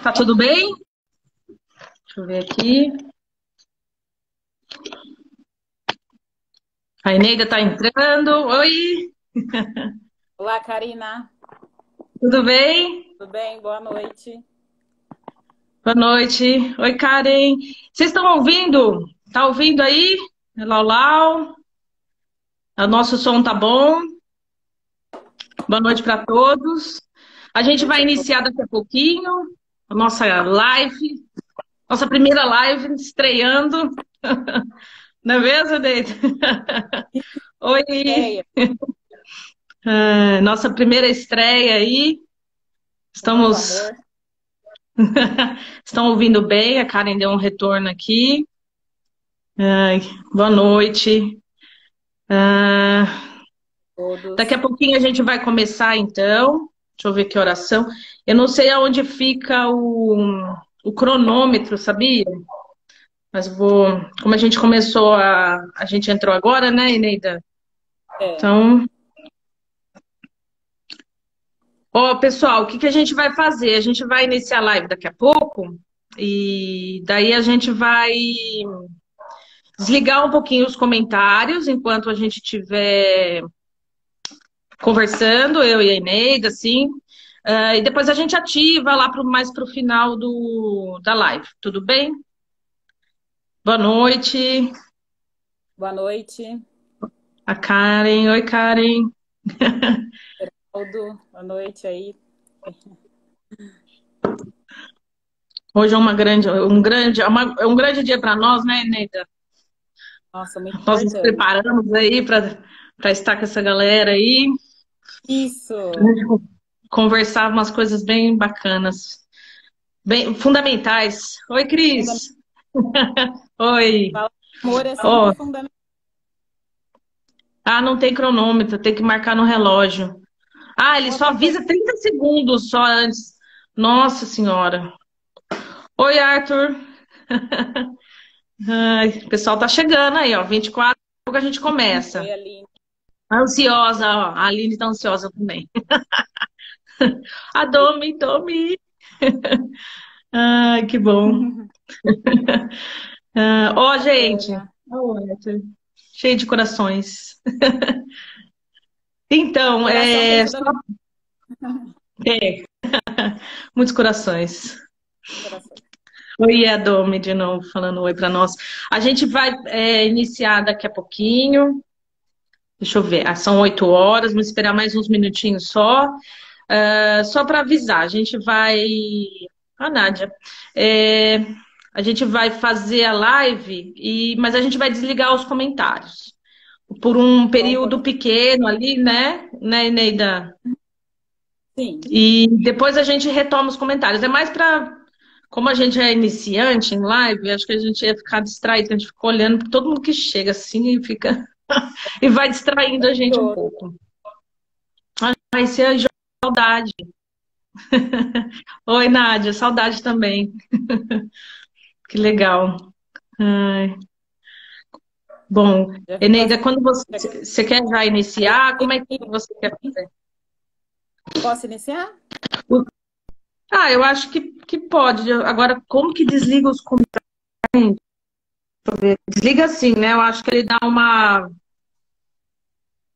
Tá tudo bem? Deixa eu ver aqui. A Eneida tá entrando. Oi, Olá, Karina. tudo bem? Tudo bem? Boa noite. Boa noite. Oi, Karen. Vocês estão ouvindo? Tá ouvindo aí? Lau, lau. O nosso som tá bom? Boa noite para todos. A Boa gente noite vai a todos. iniciar daqui a pouquinho a nossa live, nossa primeira live estreando. Não é mesmo, Eneida? Oi, Estreia, nossa primeira estreia aí. com muito Estamos amor. Estão ouvindo bem? A Karen deu um retorno aqui. Ai, boa noite. Ah, daqui a Todos. pouquinho a gente vai começar, então. Deixa eu ver que oração. Eu não sei aonde fica o cronômetro, sabia? Mas vou. Como a gente começou a gente entrou agora, né, Eneida? É. Então, ó, pessoal, o que que a gente vai fazer? A gente vai iniciar a live daqui a pouco e daí a gente vai desligar um pouquinho os comentários enquanto a gente estiver conversando, eu e a Eneida, assim. E depois a gente ativa lá mais para o final da live. Tudo bem? Boa noite, Boa noite, a Karen. Oi, Karen. Aldo. Boa noite aí. Hoje é é um grande dia para nós, né, Eneida? Nossa, muito Nós nos importante. preparamos aí para estar com essa galera aí, Isso. conversar umas coisas bem bacanas, bem fundamentais. Oi, Fundamental. Cris. Oi. Falar de amor é Ó, sempre fundamental. não tem cronômetro, tem que marcar no relógio. Ele Eu só acompanho. avisa 30 segundos só antes. Nossa Senhora. Oi, Arthur. Ai, o pessoal tá chegando aí, ó. 24 que a gente começa. Oi, Aline. Ansiosa, ó. A Aline tá ansiosa também. A Domi. Ai, que bom. Ó, gente. Bacana. Ó, Arthur. Cheio de corações. Então, Coração tem tudo a ver é, muitos corações. com coração. Oi, é a Domi de novo, falando oi para nós. A gente vai iniciar daqui a pouquinho. Deixa eu ver, são 8 horas, vamos esperar mais uns minutinhos só. Só para avisar, a gente vai. Nádia. É, a gente vai fazer a live, mas a gente vai desligar os comentários por um Só um período pouquinho. pequeno ali, né, Eneida? Sim. E depois a gente retoma os comentários. É mais para. Como a gente é iniciante em live, acho que a gente ia ficar distraído, a gente fica olhando para todo mundo que chega assim e fica. E vai distraindo a gente um Show. pouco. Vai ser a saudade. Oi, Nádia, saudade também. Que legal. Ai, bom, Já fico Eneida, quando assim. você quer já iniciar, como é que você quer fazer? Posso iniciar? Eu acho que pode. Agora, como que desliga os comentários? Desliga assim, né? Eu acho que ele dá uma.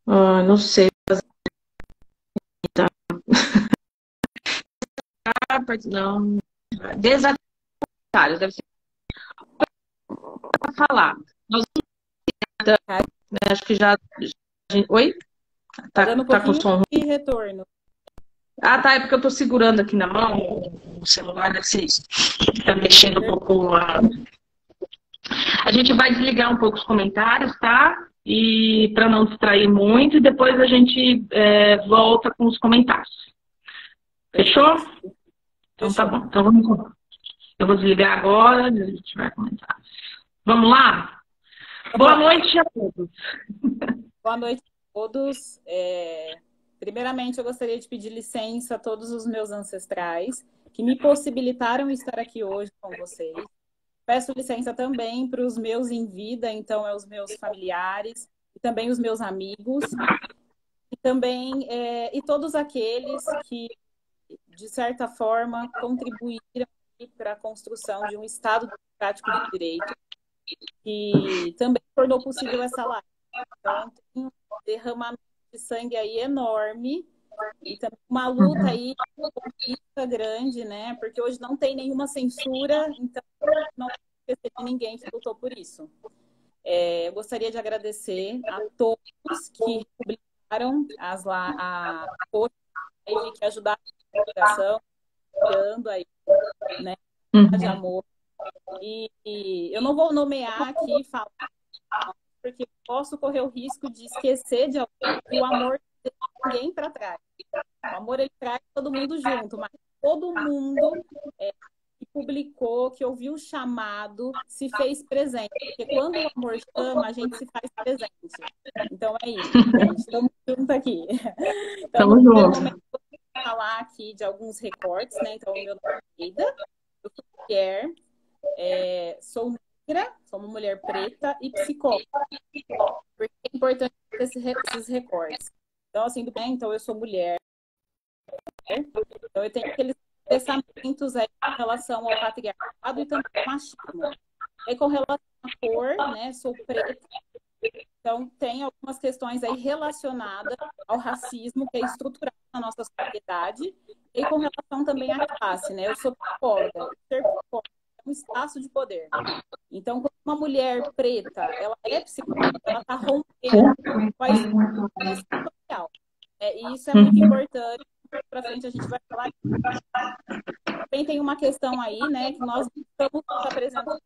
Não sei. Não. Desativar, deve ser para falar. Nós, Tá, acho que já. Oi? tá Tá, dando um tá com pouquinho som. de retorno. Tá, é porque eu tô segurando aqui na mão o celular, deve ser isso. Tá mexendo um pouco. A gente vai desligar um pouco os comentários, tá? E para não distrair muito, e depois a gente volta com os comentários. Fechou? Perfeito. Então tá Fechou. bom. Então vamos lá. Eu vou desligar agora, a gente vai comentar. Vamos lá? Vamos Boa lá. noite a todos. Boa noite a todos. Primeiramente, eu gostaria de pedir licença a todos os meus ancestrais que me possibilitaram estar aqui hoje com vocês. Peço licença também para os meus em vida, então, os meus familiares e também os meus amigos, e também e todos aqueles que de certa forma, contribuíram para a construção de um Estado democrático de direito, que também tornou possível essa live. Então, tem um derramamento de sangue aí enorme, e também uma luta aí, uma conquista grande, né? Porque hoje não tem nenhuma censura, então não tem que esquecer de ninguém que lutou por isso. Eu gostaria de agradecer a todos que publicaram a live, que ajudaram na divulgação, criando aí, né? De amor. E eu não vou nomear aqui e falar, porque posso correr o risco de esquecer de alguém, que o amor não deixa ninguém para trás. O amor, ele traz todo mundo junto, mas todo mundo que publicou, que ouviu o chamado, se fez presente. Porque quando o amor chama, a gente se faz presente. Então é isso, gente. Estamos juntos aqui. Então, no primeiro momento, eu vou falar aqui de alguns recortes, né? Então, meu nome é Neida, eu sou mulher, sou negra, sou uma mulher preta e psicóloga. Porque é importante esses recortes. Então, assim, então eu sou mulher, então eu tenho aqueles pensamentos aí com relação ao patriarcado e também ao machismo. E com relação à cor, né, sou preta, então tem algumas questões aí relacionadas ao racismo que é estrutural na nossa sociedade e com relação também à classe, né? Eu sou psicóloga, ser psicóloga é um espaço de poder. Então, quando uma mulher preta, ela é psicóloga, ela está rompendo com a estrutura social. E isso é muito importante. Para frente a gente vai falar. Também tem uma questão aí, né, que nós estamos nos apresentando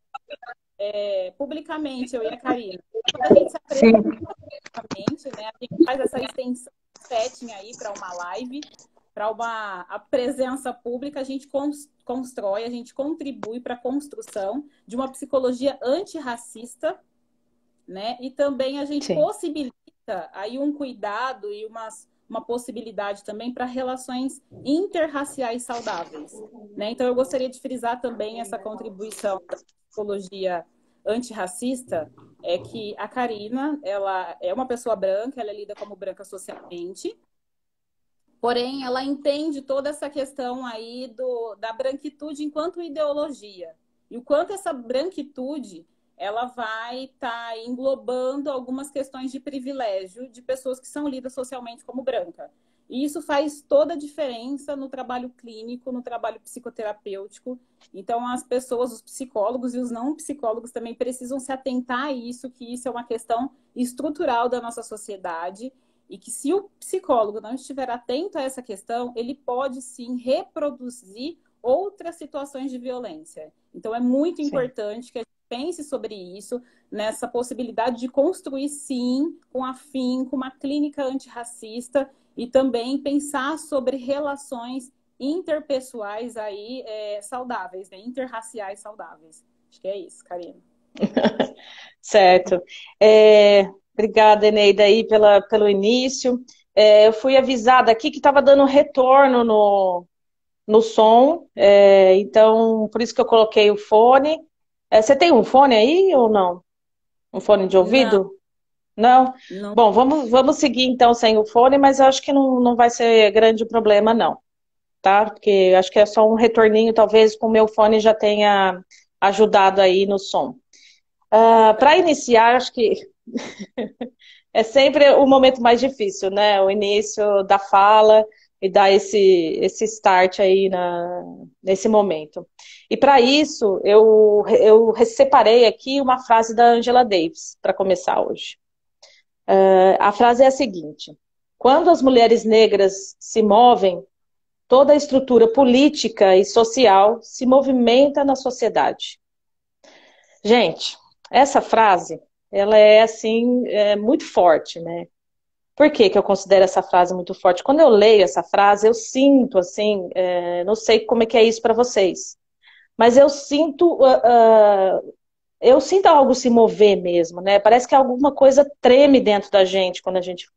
publicamente, eu e a Karina. Quando a gente se apresenta publicamente, né, a gente faz essa extensão setting aí para uma live, para a presença pública, a gente constrói, a gente contribui para a construção de uma psicologia antirracista, né, e também a gente possibilita aí um cuidado e uma possibilidade também para relações interraciais saudáveis, né? Então, eu gostaria de frisar também essa contribuição da psicologia antirracista, que a Karina, ela é uma pessoa branca, ela é lida como branca socialmente, porém, ela entende toda essa questão aí da branquitude enquanto ideologia, e o quanto essa branquitude ela vai estar englobando algumas questões de privilégio de pessoas que são lidas socialmente como branca. E isso faz toda a diferença no trabalho clínico, no trabalho psicoterapêutico. Então, as pessoas, os psicólogos e os não psicólogos também precisam se atentar a isso, que isso é uma questão estrutural da nossa sociedade e que se o psicólogo não estiver atento a essa questão, ele pode sim reproduzir outras situações de violência. Então, é muito importante que a gente pense sobre isso, nessa possibilidade de construir, sim, com afinco, uma clínica antirracista e também pensar sobre relações interpessoais aí saudáveis, né? Interraciais saudáveis. Acho que é isso, Karina. Certo. Obrigada, Eneida, aí pelo início. Eu fui avisada aqui que estava dando retorno no som, então por isso que eu coloquei o fone. Você tem um fone aí ou não? Um fone de ouvido? Não? Não. Bom, vamos seguir então sem o fone, mas eu acho que não vai ser grande problema não, tá? Porque acho que é só um retorninho, talvez com o meu fone já tenha ajudado aí no som. Para iniciar, acho que é sempre o momento mais difícil, né? O início da fala e dar esse start aí nesse momento. E para isso, eu separei aqui uma frase da Angela Davis, para começar hoje. A frase é a seguinte: quando as mulheres negras se movem, toda a estrutura política e social se movimenta na sociedade. Gente, essa frase, ela é assim, muito forte, né? Por que eu considero essa frase muito forte? Quando eu leio essa frase, eu sinto, assim, não sei como é que é isso para vocês, mas eu sinto algo se mover mesmo, né? Parece que alguma coisa treme dentro da gente quando a gente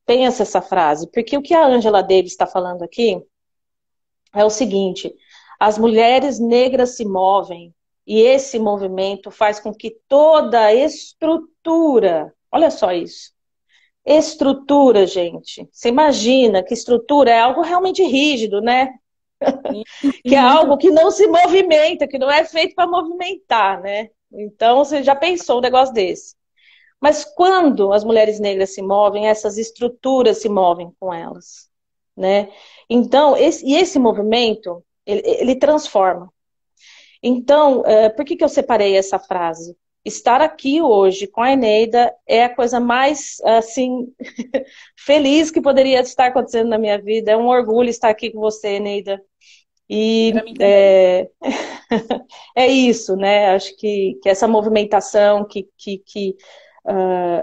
pensa essa frase, porque o que a Angela Davis está falando aqui é o seguinte: as mulheres negras se movem e esse movimento faz com que toda a estrutura, olha só isso, Estrutura, gente. Você imagina que estrutura é algo realmente rígido, né? Sim, Que sim, é muito. algo que não se movimenta, que não é feito para movimentar, né? Então, você já pensou um negócio desse. Mas quando as mulheres negras se movem, essas estruturas se movem com elas, né? Então, esse movimento, ele transforma. Então, por que eu separei essa frase? Estar aqui hoje com a Eneida é a coisa mais, assim, feliz que poderia estar acontecendo na minha vida. É um orgulho estar aqui com você, Eneida. Para E mim também. é isso, né? Acho que essa movimentação que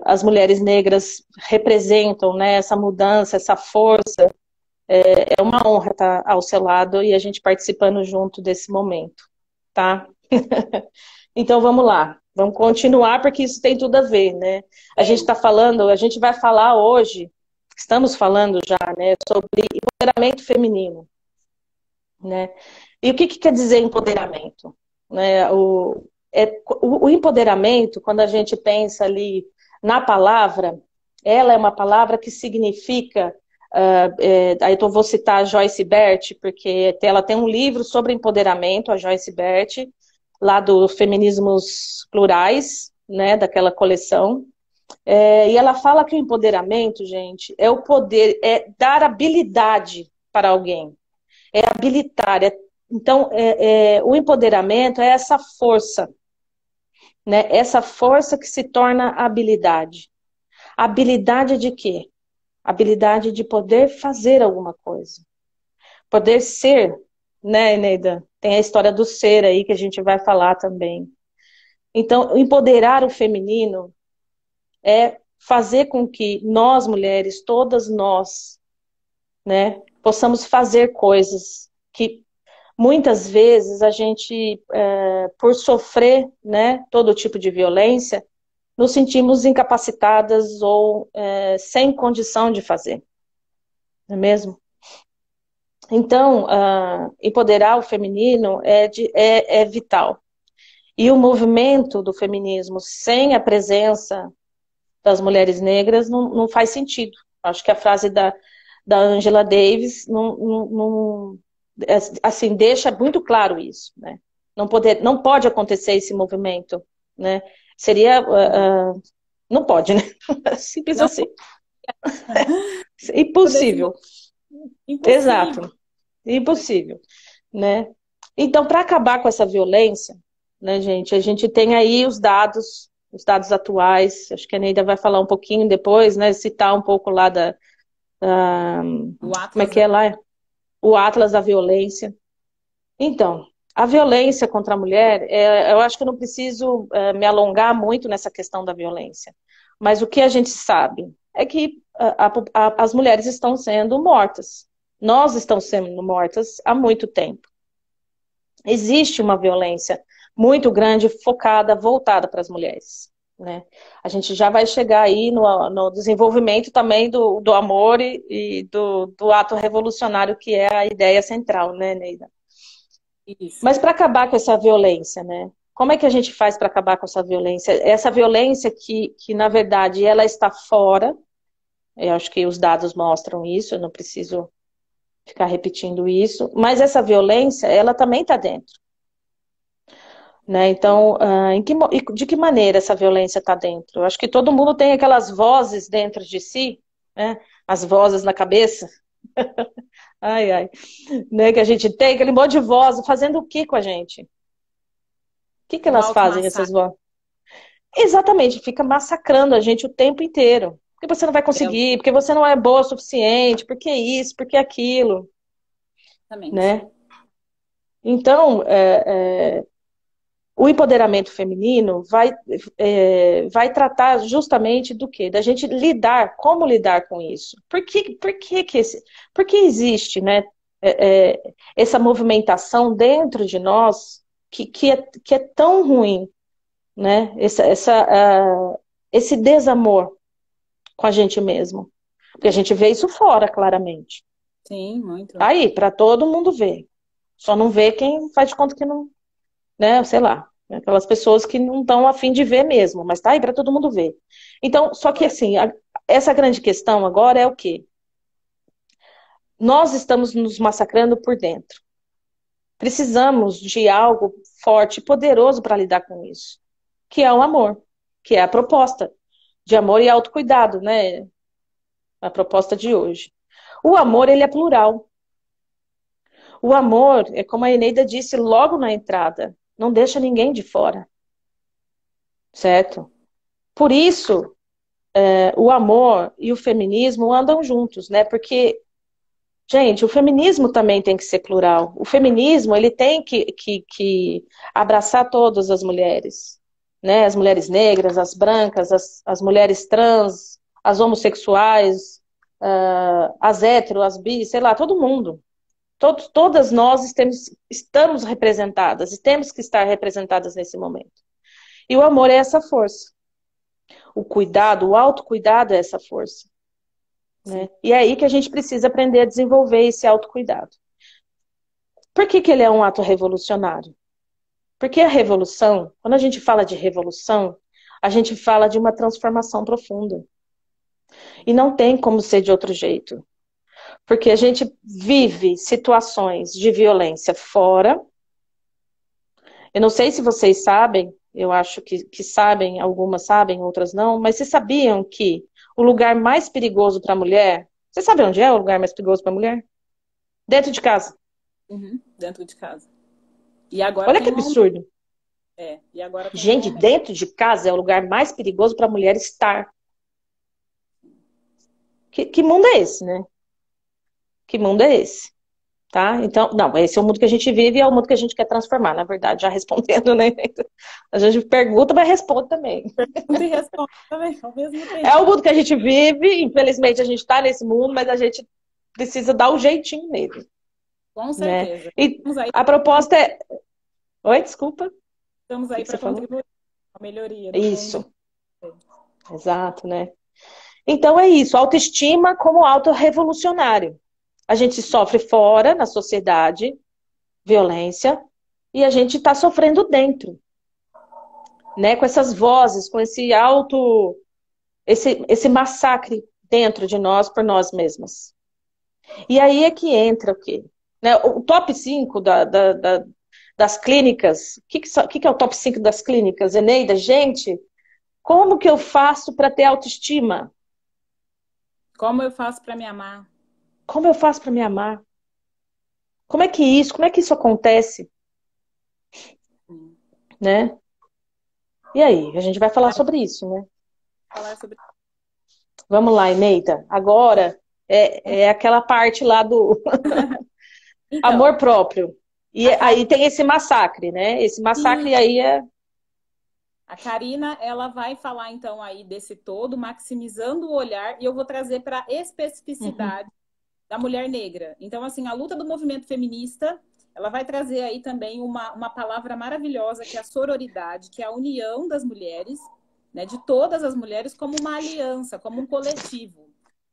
as mulheres negras representam, né? Essa mudança, essa força, é uma honra estar ao seu lado e a gente participando junto desse momento, tá? Então vamos lá, vamos continuar porque isso tem tudo a ver, né? A gente Tem. está falando, a gente vai falar hoje, estamos falando já, né, sobre empoderamento feminino, né? E o que quer dizer empoderamento? Né? O empoderamento, quando a gente pensa ali na palavra, ela é uma palavra que significa. Aí eu vou citar a Joyce Bert, porque ela tem um livro sobre empoderamento, a Joyce Bert, lá do Feminismos Plurais, né, daquela coleção. E ela fala que o empoderamento, gente, é o poder, é dar habilidade para alguém, é habilitar. Então, o empoderamento é essa força, né? Essa força que se torna habilidade. Habilidade de quê? Habilidade de poder fazer alguma coisa. Poder ser, né, Eneida? Tem a história do ser aí que a gente vai falar também. Então, empoderar o feminino é fazer com que nós, mulheres, todas nós, né, possamos fazer coisas que muitas vezes a gente, por sofrer, né, todo tipo de violência, nos sentimos incapacitadas ou sem condição de fazer, não é mesmo? Então, empoderar o feminino é vital. E o movimento do feminismo sem a presença das mulheres negras não faz sentido. Acho que a frase da Angela Davis assim, deixa muito claro isso, né? Não pode acontecer esse movimento, né? Seria, Não. não pode, né? Simples Não assim. desse Impossível. modo. Impossível. Exato. Impossível, né? Então, para acabar com essa violência, né, gente, a gente tem aí os dados atuais. Acho que a Neida vai falar um pouquinho depois, né? Citar um pouco lá da O como é Atlas que é lá? O Atlas da Violência. Então, a violência contra a mulher, eu acho que eu não preciso me alongar muito nessa questão da violência. Mas o que a gente sabe é que as mulheres estão sendo mortas. Nós estamos sendo mortas há muito tempo. Existe uma violência muito grande, focada, voltada para as mulheres. Né? A gente já vai chegar aí no desenvolvimento também do amor e do ato revolucionário, que é a ideia central, né, Neida? isso. Mas para acabar com essa violência, né? Como é que a gente faz para acabar com essa violência? Essa violência que, na verdade, ela está fora. Eu acho que os dados mostram isso, eu não preciso ficar repetindo isso. Mas essa violência, ela também está dentro. Né? Então, de que maneira essa violência está dentro? Eu acho que todo mundo tem aquelas vozes dentro de si, né? As vozes na cabeça. Ai, ai. Né? Que a gente tem, aquele monte de voz, fazendo o que com a gente? O que Um elas alto fazem, essas massacre. vozes? Exatamente, fica massacrando a gente o tempo inteiro. Porque você não vai conseguir, porque você não é boa o suficiente, porque isso, porque aquilo, Exatamente. né? Então, o empoderamento feminino vai tratar justamente do quê? Da gente lidar, como lidar com isso. Por que existe, né, essa movimentação dentro de nós que é tão ruim, né? Esse desamor com a gente mesmo. Porque a gente vê isso fora, claramente. Sim, muito. Aí, para todo mundo ver. Só não vê quem faz de conta que não, né? Sei lá. Aquelas pessoas que não estão a fim de ver mesmo, mas tá aí para todo mundo ver. Então, só que assim, essa grande questão agora é o quê? Nós estamos nos massacrando por dentro. Precisamos de algo forte, poderoso para lidar com isso, que é o amor, que é a proposta de amor e autocuidado, né? A proposta de hoje. O amor, ele é plural. O amor, é como a Eneida disse logo na entrada, não deixa ninguém de fora, certo? Por isso, o amor e o feminismo andam juntos, né? Porque, gente, o feminismo também tem que ser plural. O feminismo, ele tem que abraçar todas as mulheres, né? As mulheres negras, as brancas, as mulheres trans, as homossexuais, as hétero, as bi, sei lá, todo mundo. Todas nós estamos representadas e temos que estar representadas nesse momento. E o amor é essa força. O cuidado, o autocuidado é essa força. Né? E é aí que a gente precisa aprender a desenvolver esse autocuidado. Por que ele é um ato revolucionário? Porque a revolução, quando a gente fala de revolução, a gente fala de uma transformação profunda. E não tem como ser de outro jeito. Porque a gente vive situações de violência fora. Eu não sei se vocês sabem, eu acho que sabem, algumas sabem, outras não, mas vocês sabiam que o lugar mais perigoso para a mulher, você sabe onde é o lugar mais perigoso para a mulher? Dentro de casa. Uhum, dentro de casa. E agora Olha que tem um aumento. absurdo. E agora tem um Gente, aumento. dentro de casa é o lugar mais perigoso para a mulher estar. Que mundo é esse, né? Que mundo é esse? Tá? Então, não, esse é o mundo que a gente vive e é o mundo que a gente quer transformar, na verdade, já respondendo, né? A gente pergunta, mas responde também. Pergunta e resposta também, ao mesmo tempo. É o mundo que a gente vive, infelizmente a gente está nesse mundo, mas a gente precisa dar um jeitinho nele, Com né? certeza. E a proposta é... Oi, desculpa. Estamos O aí que você para falou? contribuir com a melhoria do mundo. Isso, exato, né? Então é isso, autoestima como autorrevolucionário. A gente sofre fora, na sociedade, violência, e a gente está sofrendo dentro, né? Com essas vozes, com esse massacre dentro de nós por nós mesmas. E aí é que entra o quê? Né? O top 5 das clínicas, o que é o top 5 das clínicas, Eneida? Gente, como que eu faço para ter autoestima? Como eu faço para me amar? Como eu faço para me amar? Como é que isso acontece? Né? E aí, a gente vai falar sobre isso, né? Falar sobre. Vamos lá, Eneida. Agora é aquela parte lá do Então, amor próprio. E a aí Karina, tem esse massacre, né? Esse massacre aí é... a Karina, ela vai falar então aí desse todo, maximizando o olhar, e eu vou trazer para a Uhum. especificidade da mulher negra. Então, assim, a luta do movimento feminista, ela vai trazer aí também uma palavra maravilhosa, que é a sororidade, que é a união das mulheres, né, de todas as mulheres, como uma aliança, como um coletivo.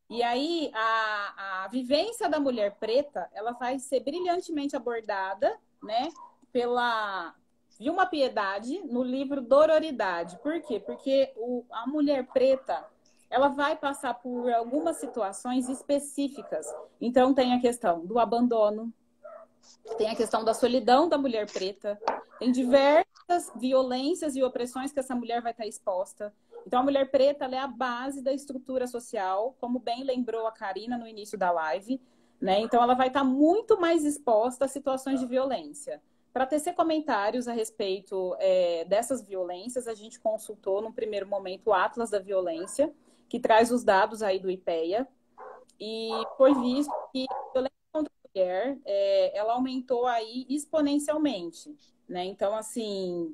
E aí, a vivência da mulher preta, ela vai ser brilhantemente abordada, né, pela Vilma Piedade, no livro Dororidade. Por quê? Porque a mulher preta, ela vai passar por algumas situações específicas. Então, tem a questão do abandono, tem a questão da solidão da mulher preta, tem diversas violências e opressões que essa mulher vai estar exposta. Então, a mulher preta, ela é a base da estrutura social, como bem lembrou a Karina no início da live, né? Então, ela vai estar muito mais exposta a situações de violência. Para tecer comentários a respeito dessas violências, a gente consultou, num primeiro momento, o Atlas da Violência, que traz os dados aí do IPEA, e foi visto que a violência contra a mulher, ela aumentou aí exponencialmente, né? Então, assim,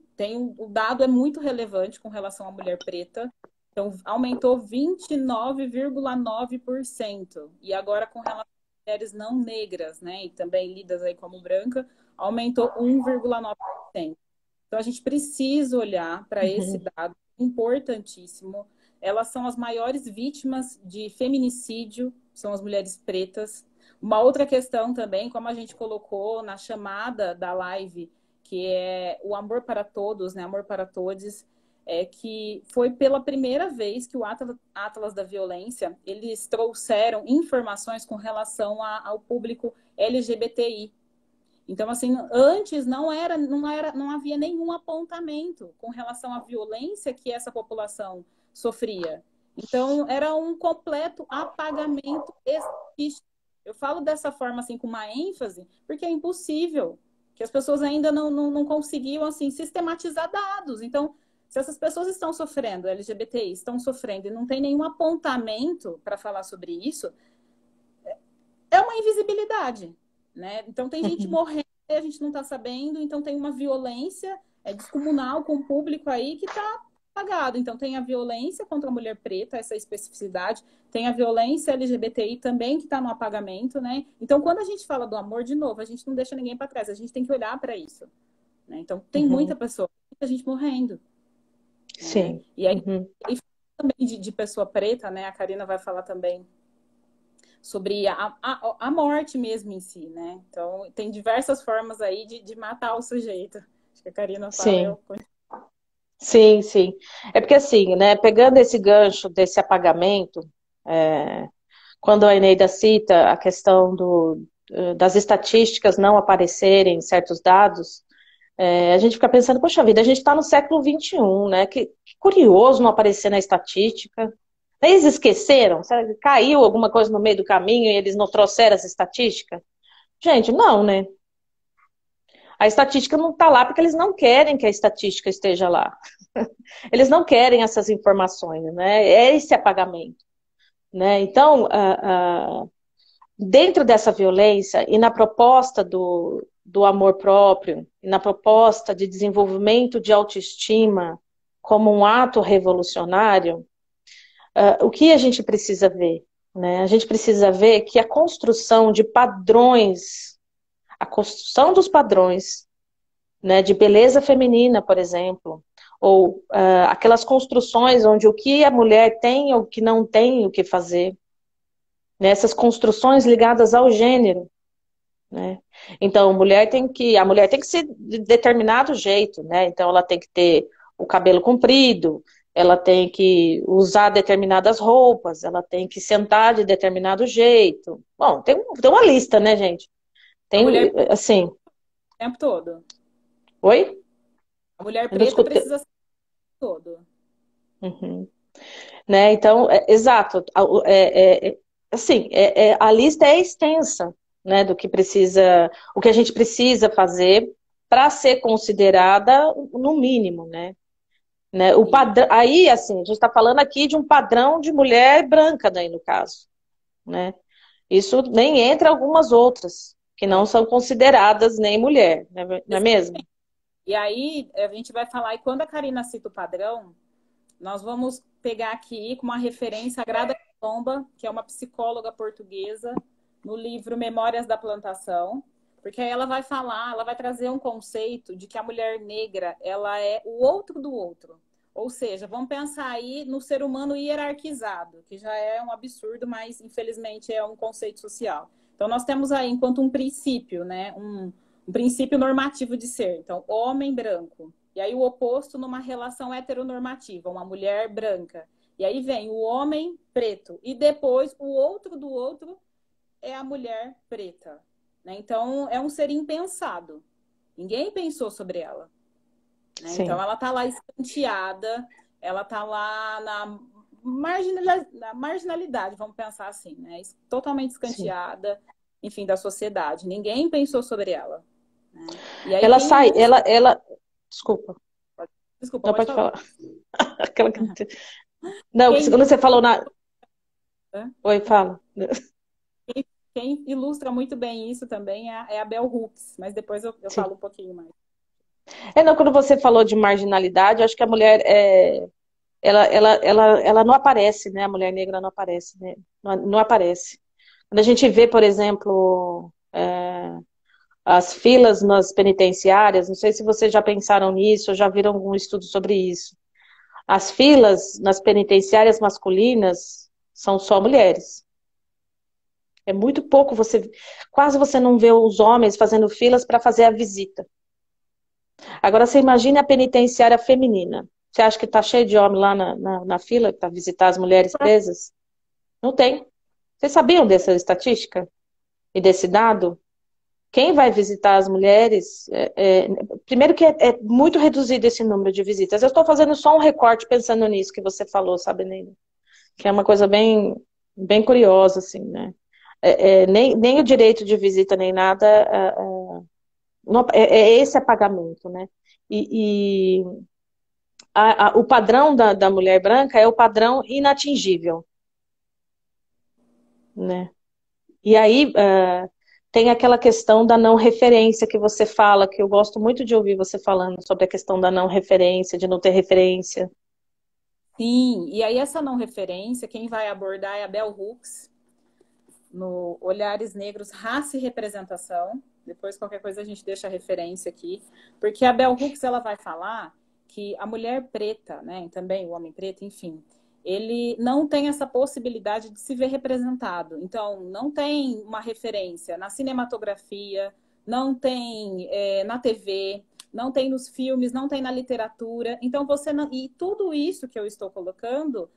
o dado é muito relevante com relação à mulher preta. Então, aumentou 29,9%. E agora, com relação às mulheres não negras, né? E também lidas aí como branca, aumentou 1,9%. Então, a gente precisa olhar para esse Uhum. dado importantíssimo. Elas são as maiores vítimas de feminicídio, são as mulheres pretas. Uma outra questão também, como a gente colocou na chamada da live, que é o Amor para Todos, né? Amor para Todos, que foi pela primeira vez que o Atlas da Violência, eles trouxeram informações com relação ao público LGBTI. Então, assim, antes não havia nenhum apontamento com relação à violência que essa população sofria. Então, era um completo apagamento estatístico. Eu falo dessa forma, assim, com uma ênfase, porque é impossível, que as pessoas ainda não conseguiam, assim, sistematizar dados. Então, se essas pessoas estão sofrendo, LGBTI estão sofrendo, e não tem nenhum apontamento para falar sobre isso, é uma invisibilidade, né? Então, tem gente morrendo e a gente não está sabendo, então tem uma violência descomunal com o público aí que está apagado. Então, tem a violência contra a mulher preta, essa especificidade, tem a violência LGBTI também que está no apagamento, né? Então, quando a gente fala do amor, de novo, a gente não deixa ninguém para trás, a gente tem que olhar para isso, né? Então, tem muita pessoa, muita gente morrendo. Sim. Né? E aí, e também de pessoa preta, né? A Karina vai falar também sobre a morte mesmo em si, né? Então, tem diversas formas aí de matar o sujeito. Acho que a Karina fala, Sim. eu... Sim, sim. É porque assim, né, pegando esse gancho desse apagamento, quando a Eneida cita a questão das estatísticas não aparecerem em certos dados, a gente fica pensando, poxa vida, a gente está no século XXI, né? Que curioso não aparecer na estatística. Eles esqueceram? Será que caiu alguma coisa no meio do caminho e eles não trouxeram essa estatística? Gente, não, né? A estatística não está lá porque eles não querem que a estatística esteja lá. Eles não querem essas informações, né? É esse apagamento, né? Então, dentro dessa violência e na proposta do amor próprio, e na proposta de desenvolvimento de autoestima como um ato revolucionário, o que a gente precisa ver? Né? A gente precisa ver que a construção de padrões, a construção dos padrões, né, de beleza feminina, por exemplo, ou aquelas construções onde o que a mulher tem ou o que não tem o que fazer, né, essas construções ligadas ao gênero, né? Então, a mulher tem que ser de determinado jeito, né? Então, ela tem que ter o cabelo comprido, ela tem que usar determinadas roupas, ela tem que sentar de determinado jeito. Bom, tem uma lista, né, gente? A mulher assim... o tempo todo. Oi? A mulher Eu não preta escutei. precisa ser o tempo todo. Uhum. Né? Então, exato. Assim, a lista é extensa, né, do que precisa, o que a gente precisa fazer para ser considerada no mínimo, né? O padrão, aí, assim, a gente está falando aqui de um padrão de mulher branca, daí no caso, né? Isso nem entra algumas outras que não são consideradas nem mulher, não é mesmo? E aí, a gente vai falar, e quando a Karina cita o padrão, nós vamos pegar aqui com uma referência a Grada Colomba, que é uma psicóloga portuguesa, no livro Memórias da Plantação, porque aí ela vai falar, ela vai trazer um conceito de que a mulher negra, ela é o outro do outro. Ou seja, vamos pensar aí no ser humano hierarquizado, que já é um absurdo, mas infelizmente é um conceito social. Então nós temos aí, enquanto um princípio, né, um princípio normativo de ser. Então, homem branco. E aí o oposto numa relação heteronormativa, uma mulher branca. E aí vem o homem preto. E depois o outro do outro é a mulher preta. Né? Então é um ser impensado. Ninguém pensou sobre ela. Né? Então ela está lá escanteada, ela está lá na marginalidade, vamos pensar assim, né? Totalmente escanteada, sim, enfim, da sociedade. Ninguém pensou sobre ela. Né? E aí, ela sai, ela... Desculpa. Desculpa, não, pode falar. Aquela... Não, quando você falou na... Oi, fala. Quem ilustra muito bem isso também é a Bell Hooks, mas depois eu falo um pouquinho mais. Não, quando você falou de marginalidade, acho que a mulher ela não aparece, né? A mulher negra não aparece, né? Não aparece. Quando a gente vê, por exemplo, as filas nas penitenciárias, não sei se vocês já pensaram nisso, ou já viram algum estudo sobre isso. As filas nas penitenciárias masculinas são só mulheres. É muito pouco, quase você não vê os homens fazendo filas para fazer a visita. Agora, você imagina a penitenciária feminina. Você acha que está cheio de homem lá na fila para visitar as mulheres presas? Não tem. Vocês sabiam dessa estatística e desse dado? Quem vai visitar as mulheres, primeiro que é muito reduzido esse número de visitas. Eu estou fazendo só um recorte pensando nisso que você falou, sabe, Neila? Que é uma coisa bem, bem curiosa, assim, né? Nem o direito de visita, nem nada, é esse apagamento, né? E o padrão da mulher branca é o padrão inatingível, né? E aí tem aquela questão da não referência que você fala, que eu gosto muito de ouvir você falando sobre a questão da não referência, de não ter referência. Sim, e aí essa não referência, quem vai abordar é a Bell Hooks, no Olhares Negros, Raça e Representação. Depois, qualquer coisa, a gente deixa a referência aqui. Porque a Bell Hooks, ela vai falar que a mulher preta, né, e também o homem preto, enfim, ele não tem essa possibilidade de se ver representado. Então, não tem uma referência na cinematografia, não tem na TV, não tem nos filmes, não tem na literatura. Então, você não... E tudo isso que eu estou colocando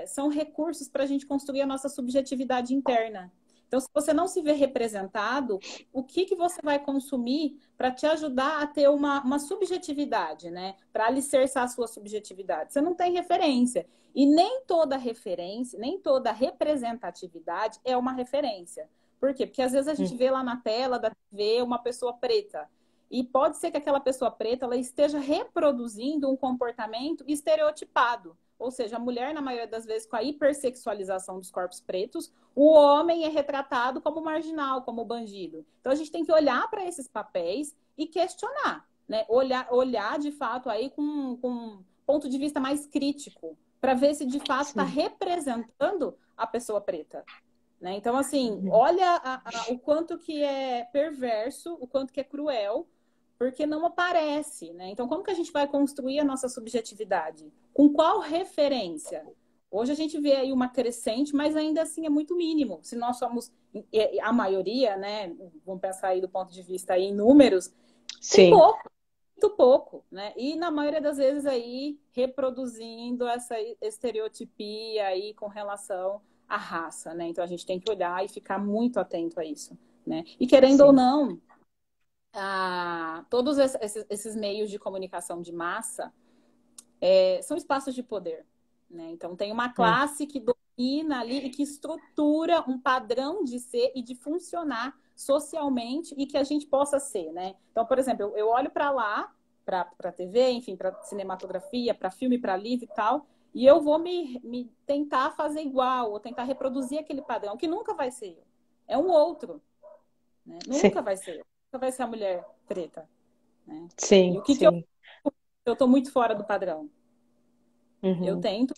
são recursos para a gente construir a nossa subjetividade interna. Então, se você não se vê representado, o que você vai consumir para te ajudar a ter uma subjetividade, né? Para alicerçar a sua subjetividade? Você não tem referência. E nem toda referência, nem toda representatividade é uma referência. Por quê? Porque às vezes a gente vê lá na tela da TV uma pessoa preta. E pode ser que aquela pessoa preta ela esteja reproduzindo um comportamento estereotipado. Ou seja, a mulher, na maioria das vezes, com a hipersexualização dos corpos pretos, o homem é retratado como marginal, como bandido. Então, a gente tem que olhar para esses papéis e questionar, né? Olhar de fato, aí com um ponto de vista mais crítico, para ver se, de fato, está representando a pessoa preta. Né? Então, assim, olha o quanto que é perverso, o quanto que é cruel, porque não aparece, né? Então, como que a gente vai construir a nossa subjetividade? Com qual referência? Hoje a gente vê aí uma crescente, mas ainda assim é muito mínimo. Se nós somos a maioria, né? Vamos pensar aí do ponto de vista aí em números, tem pouco, muito pouco, né? E na maioria das vezes aí reproduzindo essa estereotipia aí com relação à raça, né? Então a gente tem que olhar e ficar muito atento a isso, né? E querendo ou não, todos esses meios de comunicação de massa são espaços de poder, né? Então tem uma classe que domina ali e que estrutura um padrão de ser e de funcionar socialmente e que a gente possa ser, né? Então, por exemplo, eu olho para lá, para TV, enfim, para cinematografia, para filme, para livro e tal, e eu vou me tentar fazer igual, ou tentar reproduzir aquele padrão, que nunca vai ser eu. É um outro, né? Nunca vai ser eu. Nunca vai ser a mulher preta, né? Sim, e o que eu estou muito fora do padrão. Eu tento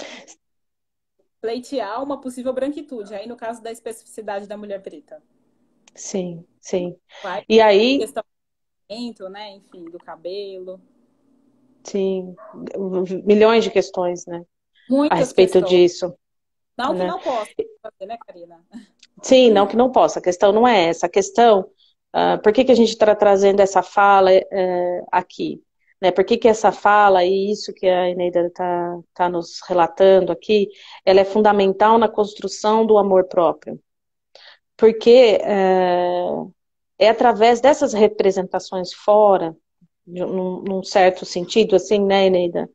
pleitear uma possível branquitude, aí no caso da especificidade da mulher preta. Sim, sim. Vai, E aí... questão do, né? Enfim, do cabelo. Sim, milhões de questões, né? A Muitas respeito questões. disso. Não que Né? não possa fazer, né, Karina? Sim, não que não possa. A questão não é essa. A questão, por que a gente está trazendo essa fala aqui? Né? Por que essa fala e isso que a Eneida tá nos relatando aqui, ela é fundamental na construção do amor próprio? Porque é através dessas representações fora, num certo sentido, assim, né, Eneida,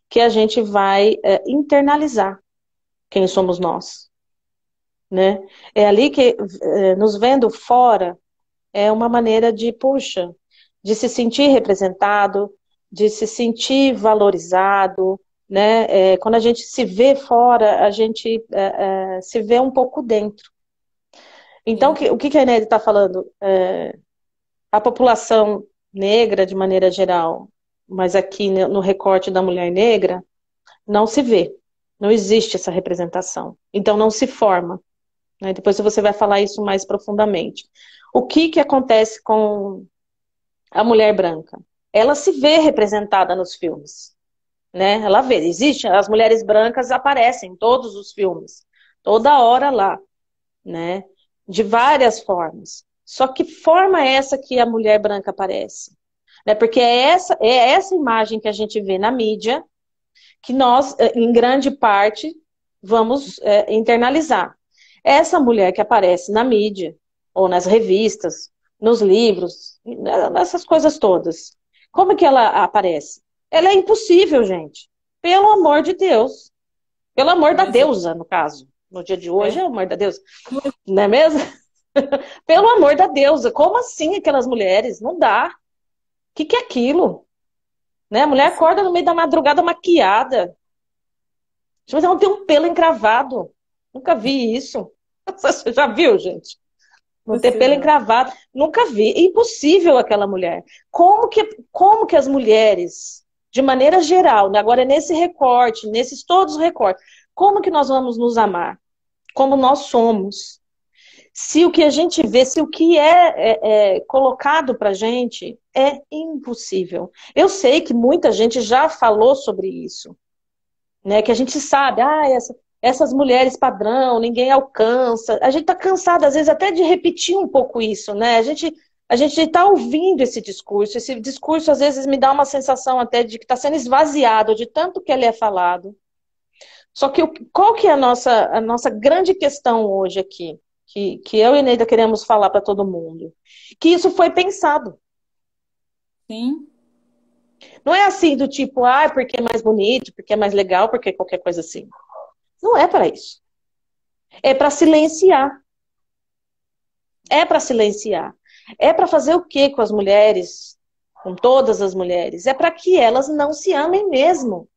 que a gente vai internalizar quem somos nós, né? É ali que, nos vendo fora, é uma maneira de, puxa, de se sentir representado, de se sentir valorizado, né? Quando a gente se vê fora, a gente se vê um pouco dentro. Então, o que a Enéida está falando? A população negra, de maneira geral, mas aqui no recorte da mulher negra, não se vê. Não existe essa representação. Então, não se forma. Né? Depois você vai falar isso mais profundamente. O que acontece com a mulher branca? Ela se vê representada nos filmes. Né? Ela vê. Existe, as mulheres brancas aparecem em todos os filmes. Toda hora lá. Né? De várias formas. Só que forma é essa que a mulher branca aparece? né? Porque é essa imagem que a gente vê na mídia que nós, em grande parte, vamos internalizar. Essa mulher que aparece na mídia, ou nas revistas, nos livros, nessas coisas todas, como que ela aparece? Ela é impossível, gente. Pelo amor de Deus. Pelo amor Um da exemplo. deusa, no caso. No dia de hoje é o amor da deusa. Um Não é mesmo? Pelo amor da deusa. Como assim aquelas mulheres? Não dá. O que é aquilo? Né? A mulher acorda no meio da madrugada maquiada. Mas ela tem um pelo encravado. Nunca vi isso. Você já viu, gente? Não ter pelo Possível. encravado. Nunca vi. Impossível aquela mulher. Como que as mulheres, de maneira geral, né? Agora nesse recorte, nesses todos os recortes, como que nós vamos nos amar? Como nós somos? Se o que a gente vê, se o que é colocado pra gente é impossível. Eu sei que muita gente já falou sobre isso, né? Que a gente sabe, essas mulheres padrão, ninguém alcança. A gente está cansado, às vezes, até de repetir um pouco isso, né? A gente está ouvindo esse discurso às vezes me dá uma sensação até de que está sendo esvaziado de tanto que ele é falado. Só que qual que é a nossa grande questão hoje aqui? Que eu e Neida queremos falar para todo mundo. Que isso foi pensado. Sim. Não é assim do tipo, porque é mais bonito, porque é mais legal, porque qualquer coisa assim. Não é para isso. É para silenciar. É para silenciar. É para fazer o quê com as mulheres? Com todas as mulheres? É para que elas não se amem mesmo.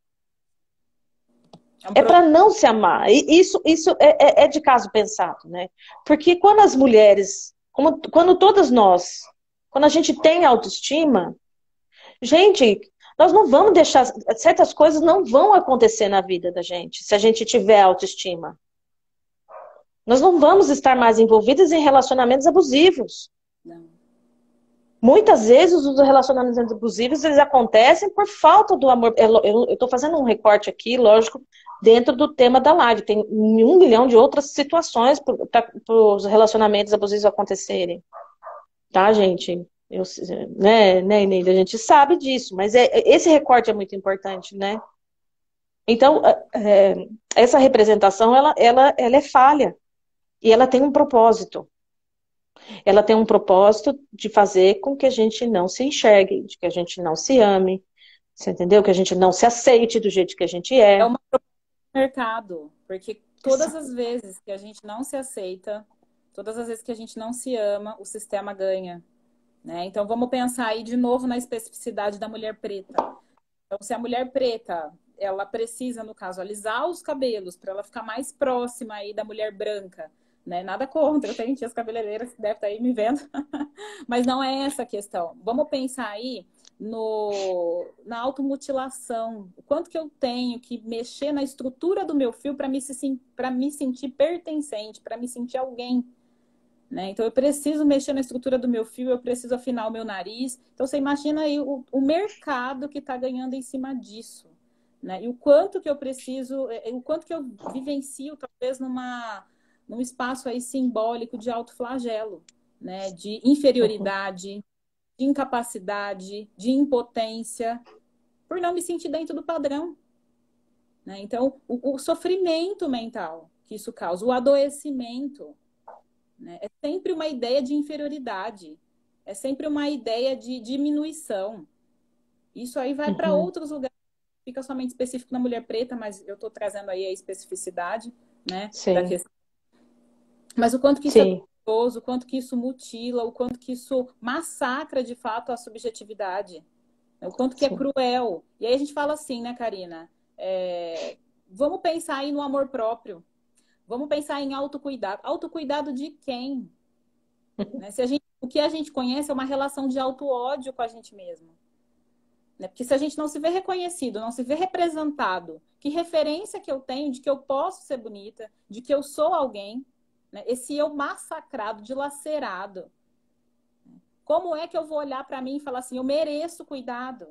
É um É para problema. não se amar. E isso é de caso pensado, né? Porque quando as mulheres, quando todas nós, quando a gente tem autoestima, gente, nós não vamos deixar, certas coisas não vão acontecer na vida da gente, se a gente tiver autoestima. Nós não vamos estar mais envolvidas em relacionamentos abusivos. Não. Muitas vezes os relacionamentos abusivos eles acontecem por falta do amor. Eu estou fazendo um recorte aqui, lógico, dentro do tema da live. Tem 1 milhão de outras situações para os relacionamentos abusivos acontecerem. Tá, gente? Né, Neida? A gente sabe disso, mas esse recorte é muito importante, né? Então, essa representação, ela é falha. E ela tem um propósito. Ela tem um propósito de fazer com que a gente não se enxergue, de que a gente não se ame, você entendeu? Que a gente não se aceite do jeito que a gente É é. uma mercado, porque todas as vezes que a gente não se aceita, todas as vezes que a gente não se ama, o sistema ganha, né? Então vamos pensar aí de novo na especificidade da mulher preta. Então, se a mulher preta, ela precisa, no caso, alisar os cabelos para ela ficar mais próxima aí da mulher branca, né? Nada contra, eu tenho tias cabeleireiras que devem estar aí me vendo, mas não é essa a questão. Vamos pensar aí na automutilação. O quanto que eu tenho que mexer na estrutura do meu fio para me sentir pertencente, para me sentir alguém. Né? Então, eu preciso mexer na estrutura do meu fio, eu preciso afinar o meu nariz. Então, você imagina aí o mercado que está ganhando em cima disso. Né? E o quanto que eu preciso, o quanto que eu vivencio, talvez, num espaço aí simbólico de autoflagelo, né? De inferioridade, de incapacidade, de impotência, por não me sentir dentro do padrão. Né? Então, o sofrimento mental que isso causa, o adoecimento, né? É sempre uma ideia de inferioridade, é sempre uma ideia de diminuição. Isso aí vai para outros lugares, fica somente específico na mulher preta, mas eu estou trazendo aí a especificidade, né, da Sim, questão. Mas o quanto que isso é sim, doloroso, o quanto que isso mutila, o quanto que isso massacra de fato a subjetividade, né? O quanto que é sim. cruel. E aí a gente fala assim, né, Karina? Vamos pensar aí no amor próprio. Vamos pensar em autocuidado. Autocuidado de quem? Né? O que a gente conhece é uma relação de auto-ódio com a gente mesmo. Né? Porque se a gente não se vê reconhecido, não se vê representado, que referência que eu tenho de que eu posso ser bonita, de que eu sou alguém, né? Esse eu massacrado, dilacerado. Como é que eu vou olhar para mim e falar assim, eu mereço cuidado?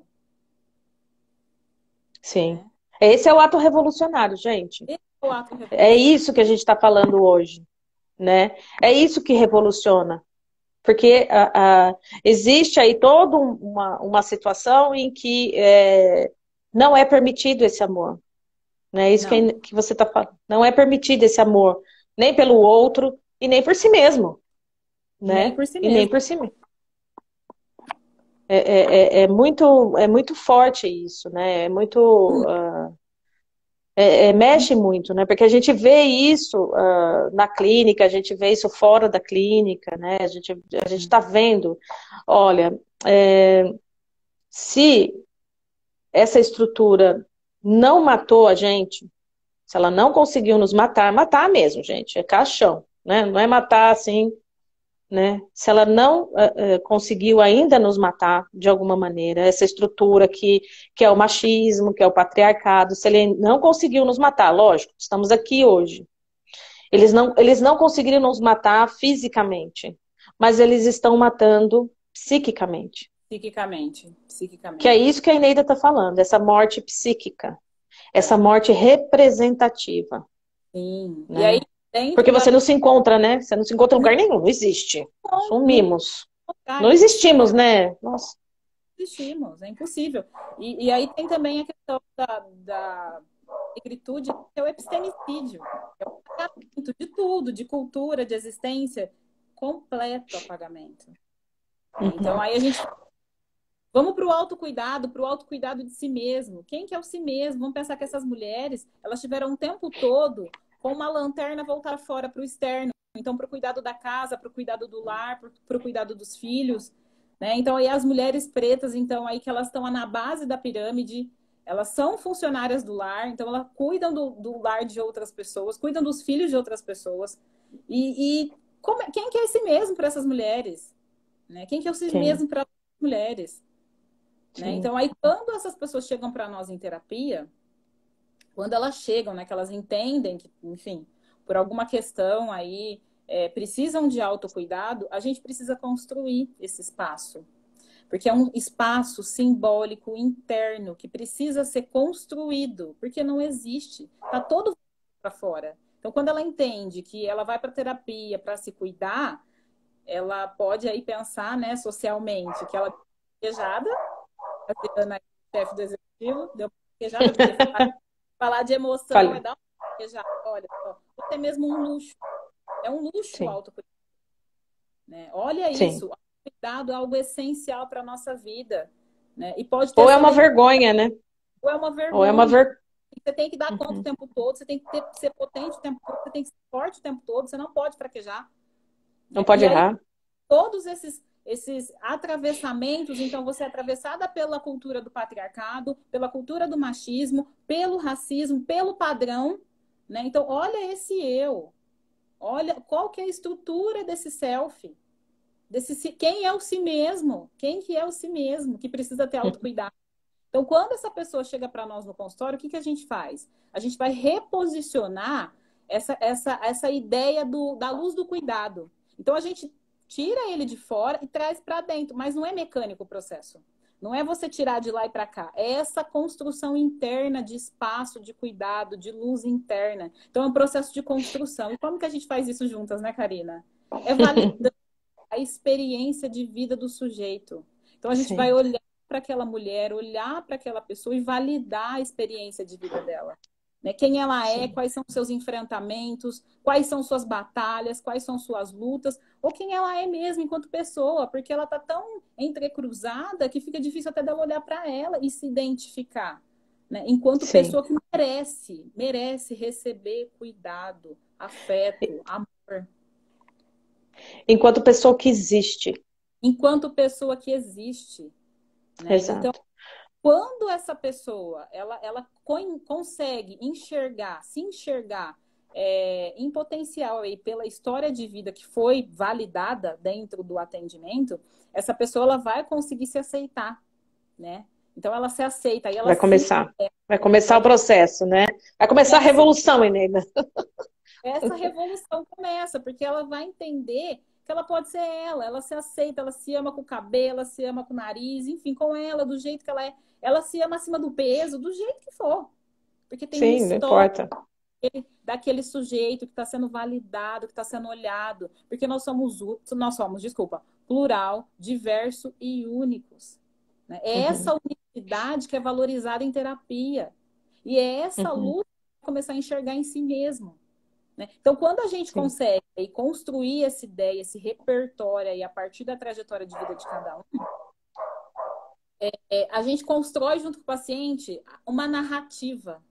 Sim. Né? Esse é o ato revolucionário, gente. Esse é o ato É revolucionário. isso que a gente está falando hoje, né? É isso que revoluciona. Porque existe aí toda uma situação em que não é permitido esse amor. Né? Isso Não, que você está falando. Não é permitido esse amor, nem pelo outro e nem por si mesmo. nem Né? por si E nem mesmo. por si mesmo. É muito forte isso, né? É muito. Mexe muito, né? Porque a gente vê isso na clínica, a gente vê isso fora da clínica, né? A gente está vendo, olha, se essa estrutura não matou a gente, se ela não conseguiu nos matar, matar mesmo, gente, é caixão, né? Não é matar assim, né? Se ela não conseguiu ainda nos matar de alguma maneira, essa estrutura que é o machismo, que é o patriarcado, se ele não conseguiu nos matar, lógico, estamos aqui hoje. Eles não conseguiram nos matar fisicamente, mas eles estão matando psiquicamente. Psiquicamente, Que é psiquicamente. isso que a Eneida está falando, essa morte psíquica, essa É, morte representativa, sim. E aí, né? Porque dentro da... você não se encontra, né? Você não se encontra em lugar nenhum, não existe. Não, Sumimos. não, Não existimos, né? Nossa. existimos, é impossível. E aí tem também a questão da negritude, que é o epistemicídio, é o apagamento de tudo, de cultura, de existência, completo apagamento. Né? Então Uhum. aí a gente vamos para o autocuidado de si mesmo. Quem que é o si mesmo? Vamos pensar que essas mulheres, elas tiveram um tempo todo com uma lanterna voltada fora para o externo. Então, para o cuidado da casa, para o cuidado do lar, para o cuidado dos filhos. Né? Então, aí as mulheres pretas, então, aí que elas estão na base da pirâmide, elas são funcionárias do lar, então elas cuidam do lar de outras pessoas, cuidam dos filhos de outras pessoas. Quem que é esse mesmo para essas mulheres? Né? Quem que é o si Sim, mesmo para as mulheres? Né? sim. Então, aí, quando essas pessoas chegam para nós em terapia, quando elas chegam, né, que elas entendem que, enfim, por alguma questão aí, precisam de autocuidado, a gente precisa construir esse espaço. Porque é um espaço simbólico interno que precisa ser construído, porque não existe. Está todo para fora. Então, quando ela entende que ela vai para terapia para se cuidar, ela pode aí pensar, né, socialmente, que ela é desejada, a Adriana, chefe do executivo, deu uma gaguejada, porque falar de emoção é Falei. dar uma gaguejada. Olha só, isso é mesmo um luxo. É um luxo o Sim, autocuidado. Né? Olha sim. isso, o autocuidado é algo essencial para a nossa vida. Né? E pode ter Ou é essa uma leitura, vergonha, né? ou é uma Ou é uma vergonha. ver... Você tem que dar conta o Uhum. tempo todo, você tem que ser potente o tempo todo, você tem que ser forte o tempo todo, você não pode fraquejar. Não Né? pode E aí errar. todos esses atravessamentos, então você é atravessada pela cultura do patriarcado, pela cultura do machismo, pelo racismo, pelo padrão, né? Então, olha esse eu. Olha qual que é a estrutura desse self, quem é o si mesmo? Quem que é o si mesmo que precisa ter autocuidado? Então, quando essa pessoa chega para nós no consultório, o que a gente faz? A gente vai reposicionar essa ideia da luz do cuidado. Então, a gente tira ele de fora e traz para dentro, mas não é mecânico o processo. Não é você tirar de lá e para cá. É essa construção interna de espaço, de cuidado, de luz interna. Então, é um processo de construção. E como que a gente faz isso juntas, né, Karina? É validando a experiência de vida do sujeito. Então, a gente vai Sim, olhar para aquela mulher, olhar para aquela pessoa e validar a experiência de vida dela. Né? Quem ela é, sim. quais são os seus enfrentamentos, quais são suas batalhas, quais são suas lutas, ou quem ela é mesmo enquanto pessoa, porque ela está tão entrecruzada que fica difícil até dela olhar para ela e se identificar. Né? Enquanto Sim. pessoa que merece receber cuidado, afeto, amor. Enquanto pessoa que existe. Enquanto pessoa que existe. Né? Então, Exato. quando essa pessoa ela consegue se enxergar em potencial aí pela história de vida que foi validada dentro do atendimento, essa pessoa ela vai conseguir se aceitar, né? Então ela se aceita, aí ela Vai se começar. Vai ela começar o processo, né? Vai começar a começa revolução, Eneida. essa revolução começa, porque ela vai entender que ela pode ser ela se aceita, ela se ama com o cabelo, ela se ama com o nariz, enfim, com ela, do jeito que ela é. Ela se ama acima do peso, do jeito que for. Porque tem uma Sim, não história importa. daquele sujeito que está sendo validado, que está sendo olhado. Porque nós somos, desculpa, plural, diverso e únicos. Né? É essa unicidade que é valorizada em terapia. E é essa luta que começar a enxergar em si mesmo. Né? Então, quando a gente Sim. consegue aí, construir essa ideia, esse repertório aí, a partir da trajetória de vida de cada um, a gente constrói junto com o paciente uma narrativa,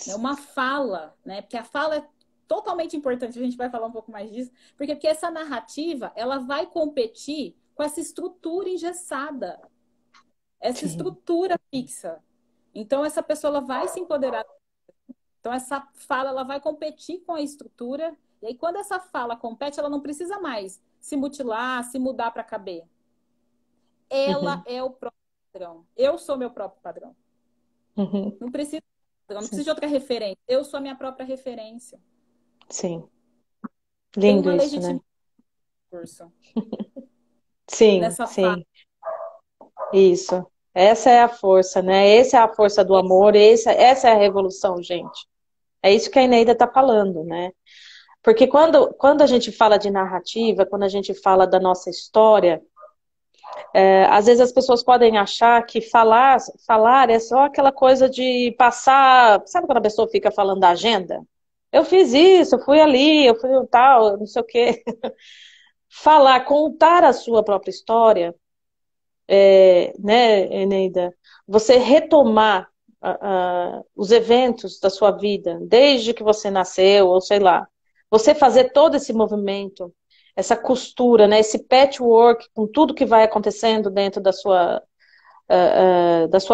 né? Uma fala, né? Porque a fala é totalmente importante, a gente vai falar um pouco mais disso, porque essa narrativa, ela vai competir com essa estrutura engessada, essa Sim. estrutura fixa. Então, essa pessoa ela vai se empoderar. Então, essa fala ela vai competir com a estrutura. E aí, quando essa fala compete, ela não precisa mais se mutilar, se mudar para caber. Ela é o próprio padrão. Eu sou meu próprio padrão. Não preciso, não preciso de outra referência. Eu sou a minha própria referência. Sim. Tem Lindo uma isso, né? legitimidade no curso. Sim, Nessa fala. sim. Isso. Essa é a força, né? Essa é a força do amor, essa é a revolução, gente. É isso que a Eneida está falando, né? Porque quando a gente fala de narrativa, quando a gente fala da nossa história, às vezes as pessoas podem achar que falar é só aquela coisa de passar. Sabe quando a pessoa fica falando da agenda? Eu fiz isso, eu fui ali, eu fui tal, não sei o quê. Falar, contar a sua própria história, né, Eneida? Você retomar os eventos da sua vida, desde que você nasceu, ou sei lá. Você fazer todo esse movimento, essa costura, né, esse patchwork com tudo que vai acontecendo dentro da sua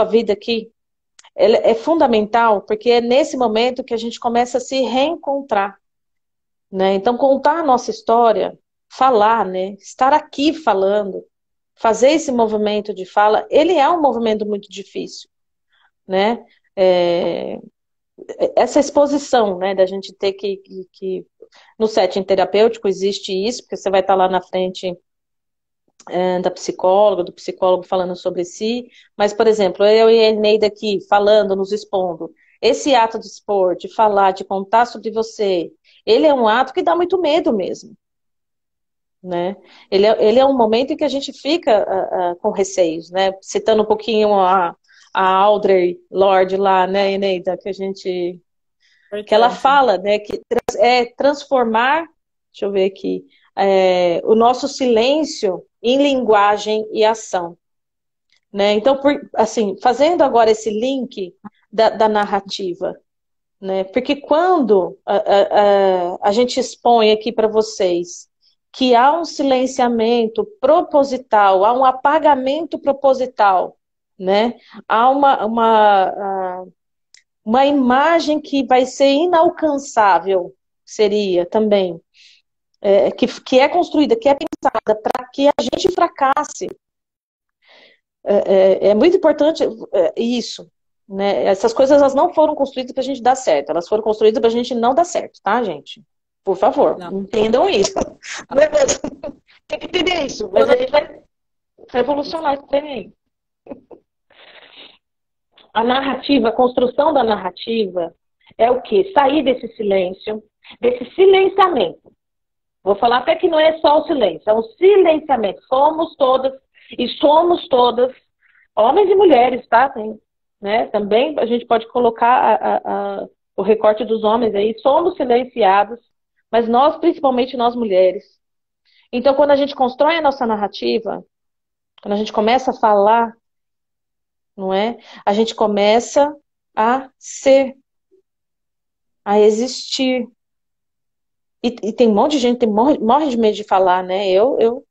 vida aqui, é fundamental, porque é nesse momento que a gente começa a se reencontrar, né? Então, contar a nossa história, falar, né? Estar aqui falando, fazer esse movimento de fala, ele é um movimento muito difícil, né? É, essa exposição, né, da gente ter que no setting terapêutico existe isso, porque você vai estar lá na frente da psicóloga, do psicólogo falando sobre si, mas, por exemplo, eu e a Eneida aqui falando, nos expondo, esse ato de expor, de falar, de contar sobre você, ele é um ato que dá muito medo mesmo, né? Ele é um momento em que a gente fica com receios, né? Citando um pouquinho a Audre Lorde lá, né, Eneida, que ela Importante. fala, né, que é transformar, deixa eu ver aqui, o nosso silêncio em linguagem e ação, né? Então, assim, fazendo agora esse link da narrativa, né? Porque quando a gente expõe aqui para vocês que há um silenciamento proposital, há um apagamento proposital, né? Há uma imagem que vai ser inalcançável, seria também, que é construída, que é pensada para que a gente fracasse. É muito importante isso, né? Essas coisas elas não foram construídas para a gente dar certo, elas foram construídas para a gente não dar certo, tá, gente? Por favor, Não. entendam isso. Tem que entender isso, mas a gente vai revolucionar isso também. A narrativa, a construção da narrativa é o quê? Sair desse silêncio, desse silenciamento. Vou falar até que não é só o silêncio, é um silenciamento. Somos todas, homens e mulheres, tá? Né? Também a gente pode colocar o recorte dos homens aí. Somos silenciados, mas nós, principalmente nós mulheres. Então, quando a gente constrói a nossa narrativa, quando a gente começa a falar, não é? A gente começa a ser, a existir. E tem um monte de gente que morre de medo de falar, né? Eu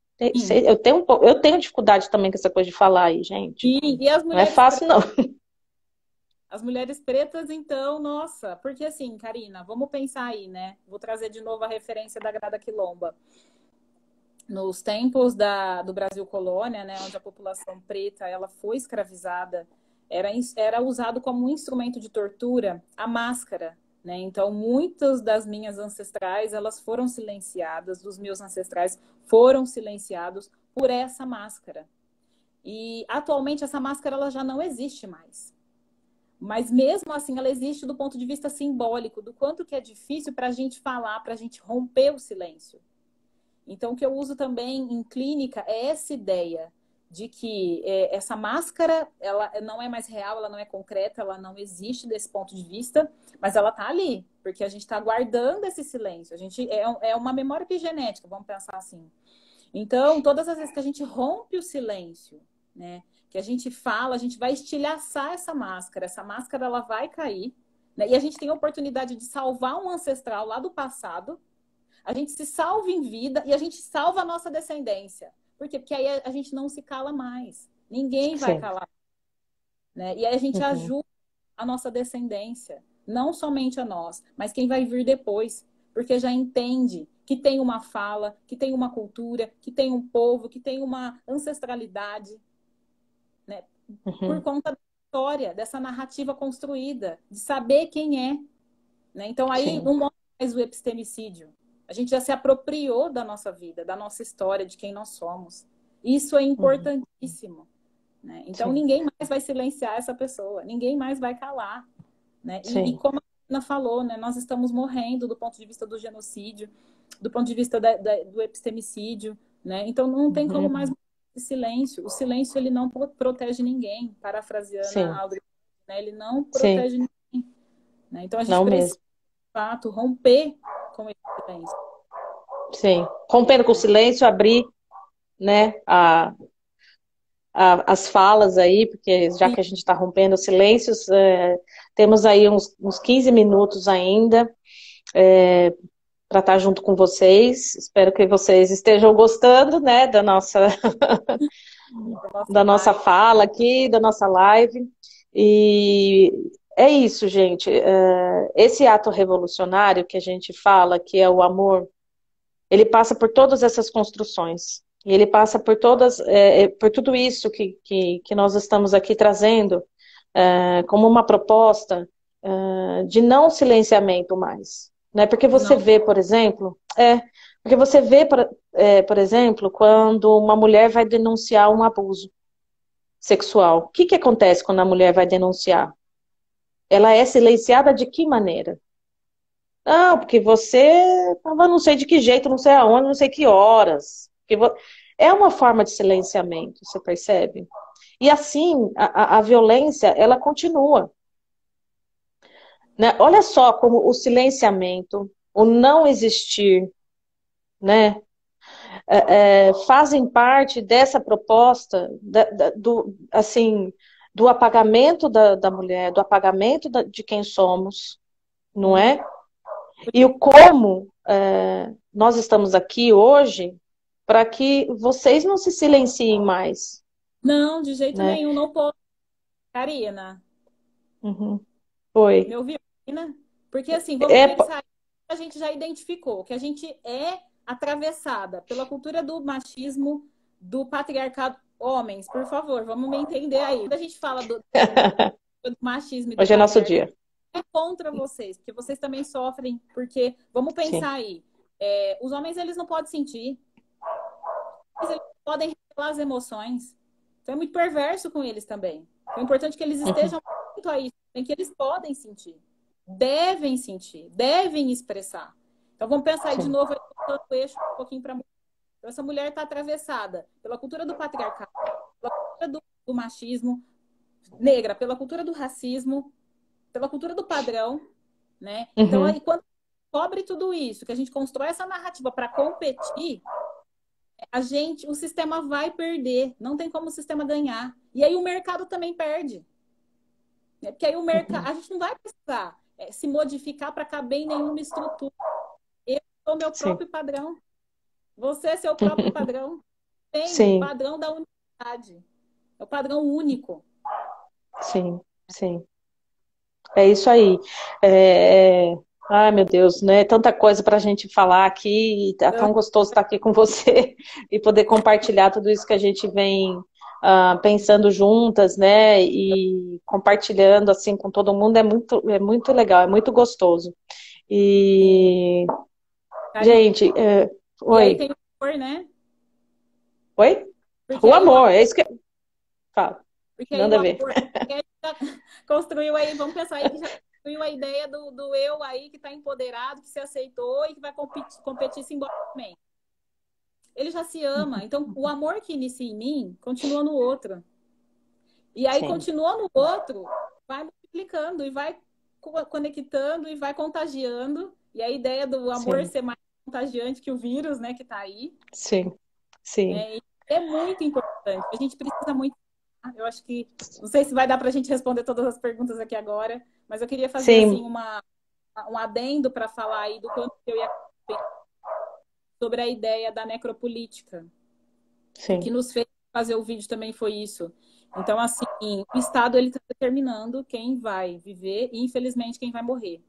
tenho dificuldade também com essa coisa de falar aí, gente. E as Não é mulheres fácil, não. As mulheres pretas, então, nossa, porque assim, Karina, vamos pensar aí, né? Vou trazer de novo a referência da Grada Quilomba. Nos tempos do Brasil colônia, né, onde a população preta ela foi escravizada, era usado como um instrumento de tortura a máscara, né? Então, muitas das minhas ancestrais, elas foram silenciadas, dos meus ancestrais foram silenciados por essa máscara. E atualmente essa máscara ela já não existe mais. Mas mesmo assim, ela existe do ponto de vista simbólico, do quanto que é difícil para a gente falar, para a gente romper o silêncio. Então, o que eu uso também em clínica é essa ideia de que essa máscara, ela não é mais real, ela não é concreta, ela não existe desse ponto de vista, mas ela está ali, porque a gente está guardando esse silêncio. A gente é uma memória epigenética, vamos pensar assim. Então, todas as vezes que a gente rompe o silêncio, né, que a gente fala, a gente vai estilhaçar essa máscara ela vai cair, né, e a gente tem a oportunidade de salvar um ancestral lá do passado, a gente se salva em vida e a gente salva a nossa descendência. Por quê? Porque aí a gente não se cala mais. Ninguém vai Sim. calar, né? E aí a gente Uhum. ajuda a nossa descendência, não somente a nós, mas quem vai vir depois, porque já entende que tem uma fala, que tem uma cultura, que tem um povo, que tem uma ancestralidade, né? Por Uhum. conta da história, dessa narrativa construída, de saber quem é, né? Então aí Sim. não mostra mais o epistemicídio. A gente já se apropriou da nossa vida, da nossa história, de quem nós somos. Isso é Uhum. importantíssimo, né? Então Sim. ninguém mais vai silenciar essa pessoa, ninguém mais vai calar, né? E Sim. como a Ana falou, né? Nós estamos morrendo do ponto de vista do genocídio, do ponto de vista do epistemicídio, né? Então não tem como mais Uhum. esse silêncio. O silêncio ele não protege ninguém, parafraseando a Sim. Audre, né? Ele não Sim. protege ninguém, né? Então a gente Não precisa, mesmo. de fato, romper com esse silêncio. Sim. Rompendo com o silêncio, abrir, né, as falas aí, porque já Sim, que a gente está rompendo silêncios, temos aí uns 15 minutos ainda para estar junto com vocês. Espero que vocês estejam gostando, né, da nossa da nossa live. fala aqui, da nossa live. E é isso, gente. Esse ato revolucionário que a gente fala, que é o amor, ele passa por todas essas construções. E ele passa por por tudo isso que nós estamos aqui trazendo, como uma proposta, de não silenciamento mais. Né? Porque você Não, vê, por exemplo, porque você vê, por exemplo, quando uma mulher vai denunciar um abuso sexual. O que que acontece quando a mulher vai denunciar? Ela é silenciada de que maneira? Não, porque você estava não sei de que jeito, não sei aonde, não sei que horas. É uma forma de silenciamento, você percebe? E assim, a violência, ela continua. Né? Olha só como o silenciamento, o não existir, né, fazem parte dessa proposta assim, do apagamento da mulher, do apagamento de quem somos, não sim. é? E o como nós estamos aqui hoje para que vocês não se silenciem mais, Não, de jeito né? nenhum, não pode. Karina, Uhum. me Foi. ouviu, Karina? Porque assim, vamos É, pensar, a gente já identificou que a gente é atravessada pela cultura do machismo, do patriarcado. Homens, por favor, vamos me entender aí. Quando a gente fala do machismo e do hoje é nosso patriarcado, dia. é contra vocês, porque vocês também sofrem, porque, vamos Sim. pensar aí, os homens, eles não podem sentir, eles não podem revelar as emoções, então é muito perverso com eles também. Então, é importante que eles Uhum. estejam atento a isso, em que eles podem sentir, devem expressar. Então, vamos pensar aí de Sim. novo, voltando o eixo um pouquinho para mulher. Então, essa mulher está atravessada pela cultura do patriarcado, pela cultura do machismo, negra, pela cultura do racismo, pela cultura do padrão, né? Então, Uhum. aí, quando cobre tudo isso, que a gente constrói essa narrativa para competir, o sistema vai perder. Não tem como o sistema ganhar. E aí o mercado também perde. Né? Porque aí o mercado, Uhum. a gente não vai precisar se modificar para caber em nenhuma estrutura. Eu sou meu Sim. próprio padrão. Você é seu próprio padrão. Tem o Sim, padrão da unidade. É o padrão único. sim, sim. É isso aí. Ai, meu Deus, né? Tanta coisa para a gente falar aqui, e tá Então, tão gostoso estar aqui com você e poder compartilhar tudo isso que a gente vem pensando juntas, né? E compartilhando assim com todo mundo é muito legal, é muito gostoso. sim. E, Karine, gente, e aí oi, tem o amor, né? oi? Porque O aí o amor, é isso que eu falo, Porque aí nada o a ver. amor que a gente já construiu aí, vamos pensar aí que já construiu a ideia do eu aí que está empoderado, que se aceitou e que vai competir simbolicamente. ele já se ama. Então, o amor que inicia em mim continua no outro. E aí, Sim. continua no outro, vai multiplicando e vai conectando e vai contagiando. E a ideia do amor Sim. ser mais contagiante que o vírus, né, que tá aí, Sim. Sim. né? E é muito importante. A gente precisa muito. Eu acho que. Não sei se vai dar para a gente responder todas as perguntas aqui agora, mas eu queria fazer assim Sim. um adendo para falar aí do quanto eu ia sobre a ideia da necropolítica. O que Sim. nos fez fazer o vídeo também foi isso. Então, assim, o Estado ele está determinando quem vai viver e, infelizmente, quem vai morrer.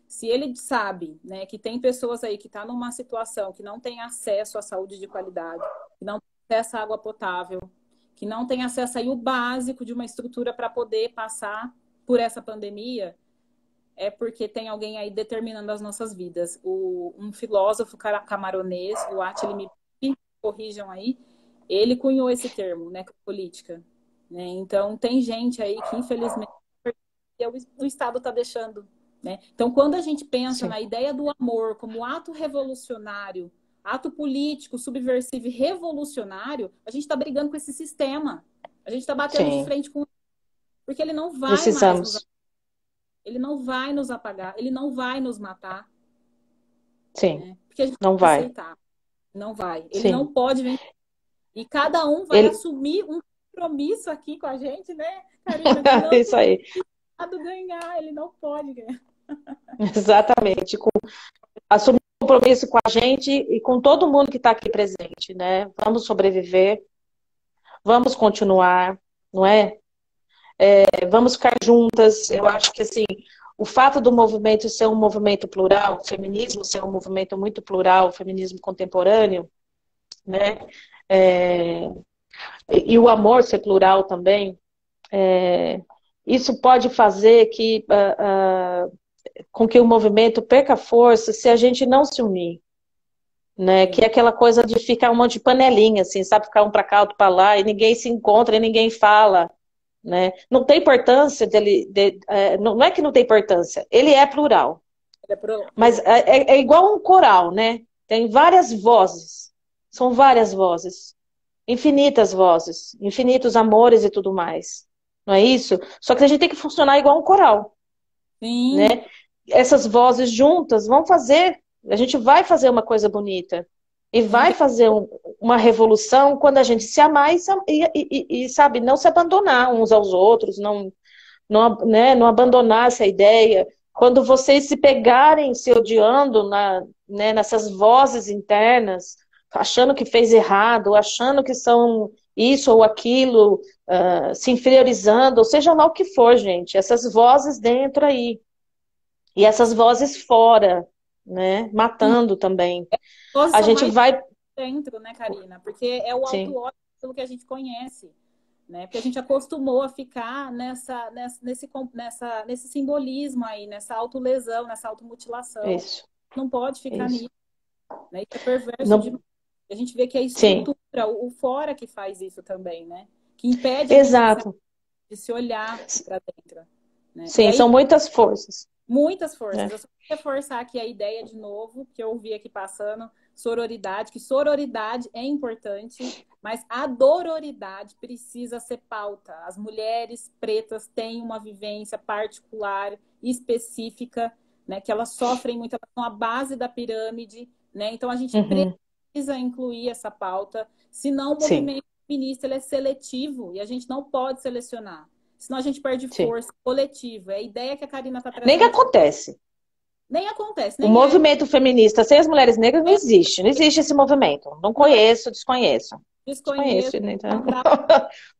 Se ele sabe, né, que tem pessoas aí que estão numa situação que não tem acesso à saúde de qualidade, que não tem acesso à água potável, que não tem acesso aí o básico de uma estrutura para poder passar por essa pandemia, é porque tem alguém aí determinando as nossas vidas. Um filósofo camaronês, o Attila, me corrijam aí, ele cunhou esse termo, necropolítica. Né? Então, tem gente aí que, infelizmente, o Estado está deixando. Né? Então, quando a gente pensa Sim. na ideia do amor como ato revolucionário, ato político, subversivo e revolucionário, a gente está brigando com esse sistema. A gente está batendo de Sim. frente com... Porque ele não vai mais Precisamos. ele não vai nos apagar, ele não vai nos matar, Sim. né? Porque a gente Não vai vai. aceitar. Não vai. Ele não Sim. pode vencer. E cada um vai Ele... assumir um compromisso aqui com a gente, né, Karina, de não Isso aí. ganhar. Ele não pode ganhar. Exatamente. Assumir um compromisso com a gente e com todo mundo que está aqui presente, né? Vamos sobreviver, vamos continuar, não é? Vamos ficar juntas. Eu acho que, assim, o fato do movimento ser um movimento plural, o feminismo ser um movimento muito plural, o feminismo contemporâneo, né? É, e o amor ser plural também, isso pode fazer com que o movimento perca força se a gente não se unir. Né? Que é aquela coisa de ficar um monte de panelinha, assim, sabe? Ficar um para cá, outro para lá, e ninguém se encontra e ninguém fala, né? Não tem importância não é que não tem importância, ele é plural. Mas é igual um coral, né? Tem várias vozes, são várias vozes, infinitas vozes, infinitos amores e tudo mais. Não é isso? Só que a gente tem que funcionar igual um coral, Sim. né? Essas vozes juntas vão fazer, a gente vai fazer uma coisa bonita. E Sim, vai fazer uma revolução quando a gente se amar e, sabe, não se abandonar uns aos outros, né, não abandonar essa ideia. Quando vocês se pegarem se odiando né, nessas vozes internas, achando que fez errado, achando que são isso ou aquilo, se inferiorizando, ou seja lá o que for, gente, essas vozes dentro aí. E essas vozes fora, né, sim. matando também. Todos A são gente mais vai... dentro, né, Karina? Porque é o Sim, auto-ódio pelo que a gente conhece. Né? Porque a gente acostumou a ficar nesse simbolismo aí, nessa autolesão, nessa automutilação. isso, Não pode ficar isso. nisso. Né? Isso é perverso Não, demais. A gente vê que é a sim, estrutura, o fora que faz isso também, né? Que impede a gente exato. de se olhar para dentro. Né? E Sim, aí, são muitas forças, muitas forças. né? Eu só quero reforçar aqui a ideia de novo, que eu ouvi aqui passando, sororidade, que sororidade é importante, mas a dororidade precisa ser pauta. As mulheres pretas têm uma vivência particular, específica, né, que elas sofrem muito, elas são a base da pirâmide, né? Então a gente Uhum, precisa incluir essa pauta, senão o sim, movimento feminista ele é seletivo e a gente não pode selecionar. Senão a gente perde sim. força coletiva. É a ideia que a Karina está Nem que trazendo aqui. acontece. Nem acontece, O nem é. movimento feminista sem as mulheres negras não existe. Não existe esse movimento. Não Não é. conheço, desconheço. Desconheço, Desconheço, né? Então... não dá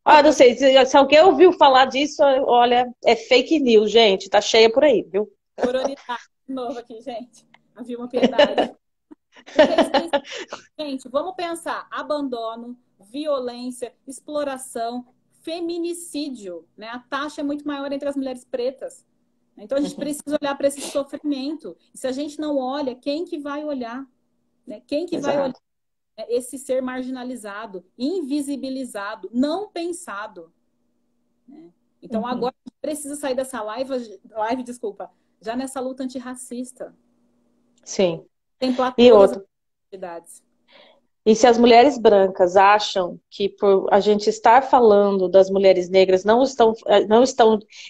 Ah, não pra... sei, se alguém ouviu falar disso, olha, é fake news, gente. Tá cheia por aí, viu? Sororidade de novo aqui, gente. Havia uma piedade. Porque é isso que gente, vamos pensar: abandono, violência, exploração, feminicídio, né? A taxa é muito maior entre as mulheres pretas. Então a gente Uhum, precisa olhar para esse sofrimento. E se a gente não olha, quem que vai olhar? Né? Quem que vai olhar exato. esse ser marginalizado, invisibilizado, não pensado? Né? Então Uhum, agora a gente precisa sair dessa live, desculpa, já nessa luta antirracista. sim. Contemplar E todas as outro. atividades. E se as mulheres brancas acham que por a gente estar falando das mulheres negras não estão,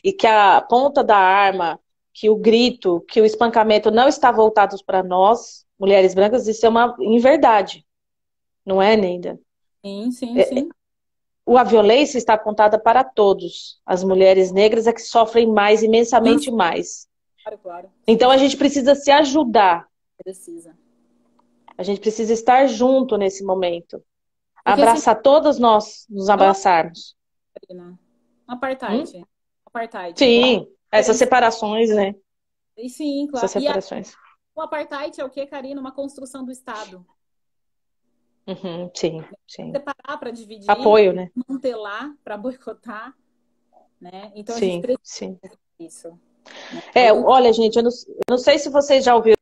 e que a ponta da arma, que o grito, que o espancamento não está voltados para nós, mulheres brancas, isso é uma inverdade, não é, Neida? Sim, sim, sim. A violência está apontada para todos. As mulheres negras é que sofrem mais, imensamente mais. Claro, claro. Então Sim, a gente precisa se ajudar. precisa. A gente precisa estar junto nesse momento. Porque se Abraçar todas nós, nos ela abraçarmos. um Hum? apartheid, apartheid, vamos Sim, essas diferenciar. separações, né? E sim, Essas claro. separações. O apartheid é o que, Karina? Uma construção do Estado. Uhum, sim, sim. Separar para dividir, Apoio, né? mantelar para boicotar, né? Então a gente Sim, precisa sim. disso, né? Olha, gente, eu não sei se vocês já ouviram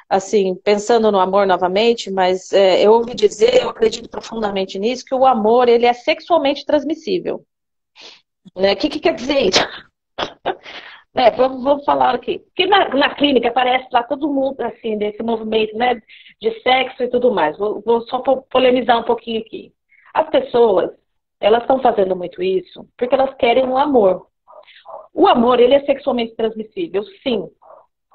assim, pensando no amor novamente, mas eu ouvi dizer, eu acredito profundamente nisso, que o amor, ele é sexualmente transmissível. Né? O que quer dizer isso? Vamos falar aqui. Porque na clínica aparece lá todo mundo, assim, desse movimento, né, de sexo e tudo mais. Vou só polemizar um pouquinho aqui. As pessoas, elas estão fazendo muito isso porque elas querem um amor. O amor, ele é sexualmente transmissível, sim,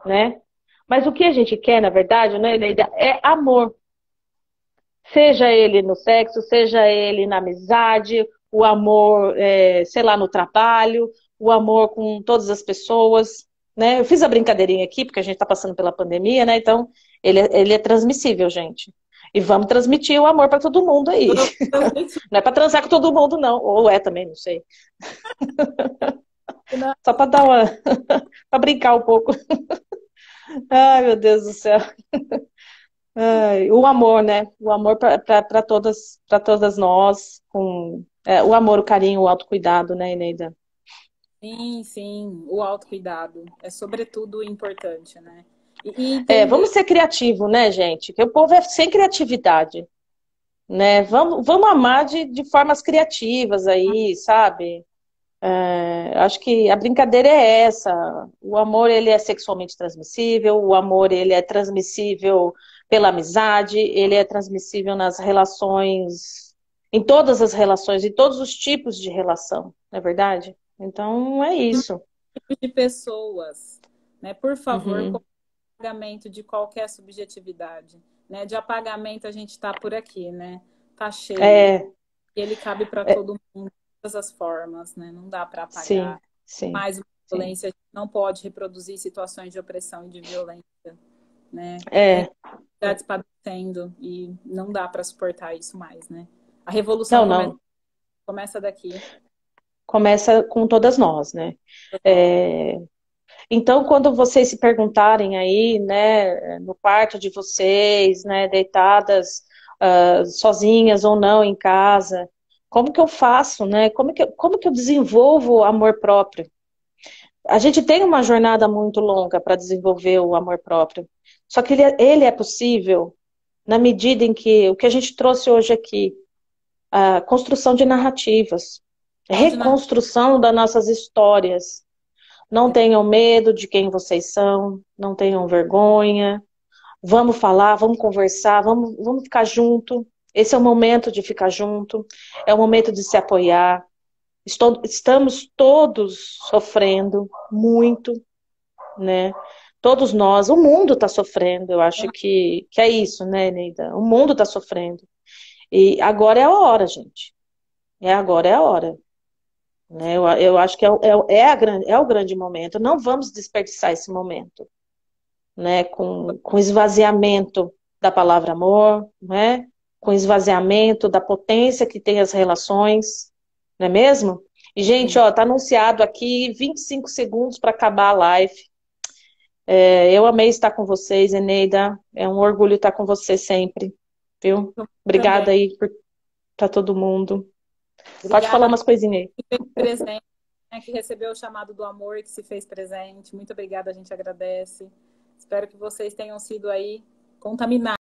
né? Mas o que a gente quer, na verdade, né, Neida, é amor. Seja ele no sexo, seja ele na amizade, o amor, sei lá, no trabalho, o amor com todas as pessoas, né? Eu fiz a brincadeirinha aqui, porque a gente está passando pela pandemia, né? Então, ele é transmissível, gente. E vamos transmitir o amor para todo mundo aí. Não é para transar com todo mundo, não. Ou é também, não sei. Só para dar uma. para brincar um pouco. Ai, meu Deus do céu. Ai, o amor, né? O amor para todas nós, com o amor, o carinho, o autocuidado, né, Eneida? Sim, sim, o autocuidado é sobretudo importante, né? E entender Vamos ser criativos, né, gente? Que o povo é sem criatividade, né? Vamos amar de formas criativas aí, sabe? Acho que a brincadeira é essa. O amor, ele é sexualmente transmissível, o amor, ele é transmissível pela amizade, ele é transmissível nas relações, em todas as relações, em todos os tipos de relação, não é verdade? Então, é isso. de pessoas, né? Por favor, com Uhum. apagamento de qualquer subjetividade, né? De apagamento a gente está por aqui, né? Tá cheio. É, E ele cabe para é, todo mundo, de todas as formas, né? Não dá para sim, apagar sim, mais uma sim. violência, a gente não pode reproduzir situações de opressão e de violência, né? Tem É, cidades padecendo e não dá para suportar isso mais, né? A revolução não, começa, não. começa daqui. Começa com todas nós, né? É, Então, quando vocês se perguntarem aí, né, no quarto de vocês, né, deitadas, sozinhas ou não em casa, como que eu faço, né? Como que eu desenvolvo o amor próprio? A gente tem uma jornada muito longa para desenvolver o amor próprio. Só que ele é possível na medida em que o que a gente trouxe hoje aqui, a construção de narrativas, Onde na reconstrução das nossas histórias. Não tenham medo de quem vocês são, não tenham vergonha. Vamos falar, vamos conversar, vamos ficar junto. Esse é o momento de ficar junto, é o momento de se apoiar. Estamos todos sofrendo muito, né? Todos nós, o mundo está sofrendo. Eu acho que é isso, né, Neida? O mundo está sofrendo. E agora é a hora, gente. Agora é a hora. Né? Eu acho que é o grande momento. Não vamos desperdiçar esse momento, né? Com esvaziamento da palavra amor, né? Com esvaziamento da potência que tem as relações, não é mesmo? E, gente, ó, tá anunciado aqui 25 segundos para acabar a live. Eu amei estar com vocês, Eneida. É um orgulho estar com você sempre, viu? também. Obrigada aí para todo mundo. Pode falar Obrigada umas coisinhas aí. por ter presente, né, que recebeu o chamado do amor e que se fez presente. Muito obrigada, a gente agradece. Espero que vocês tenham sido aí contaminados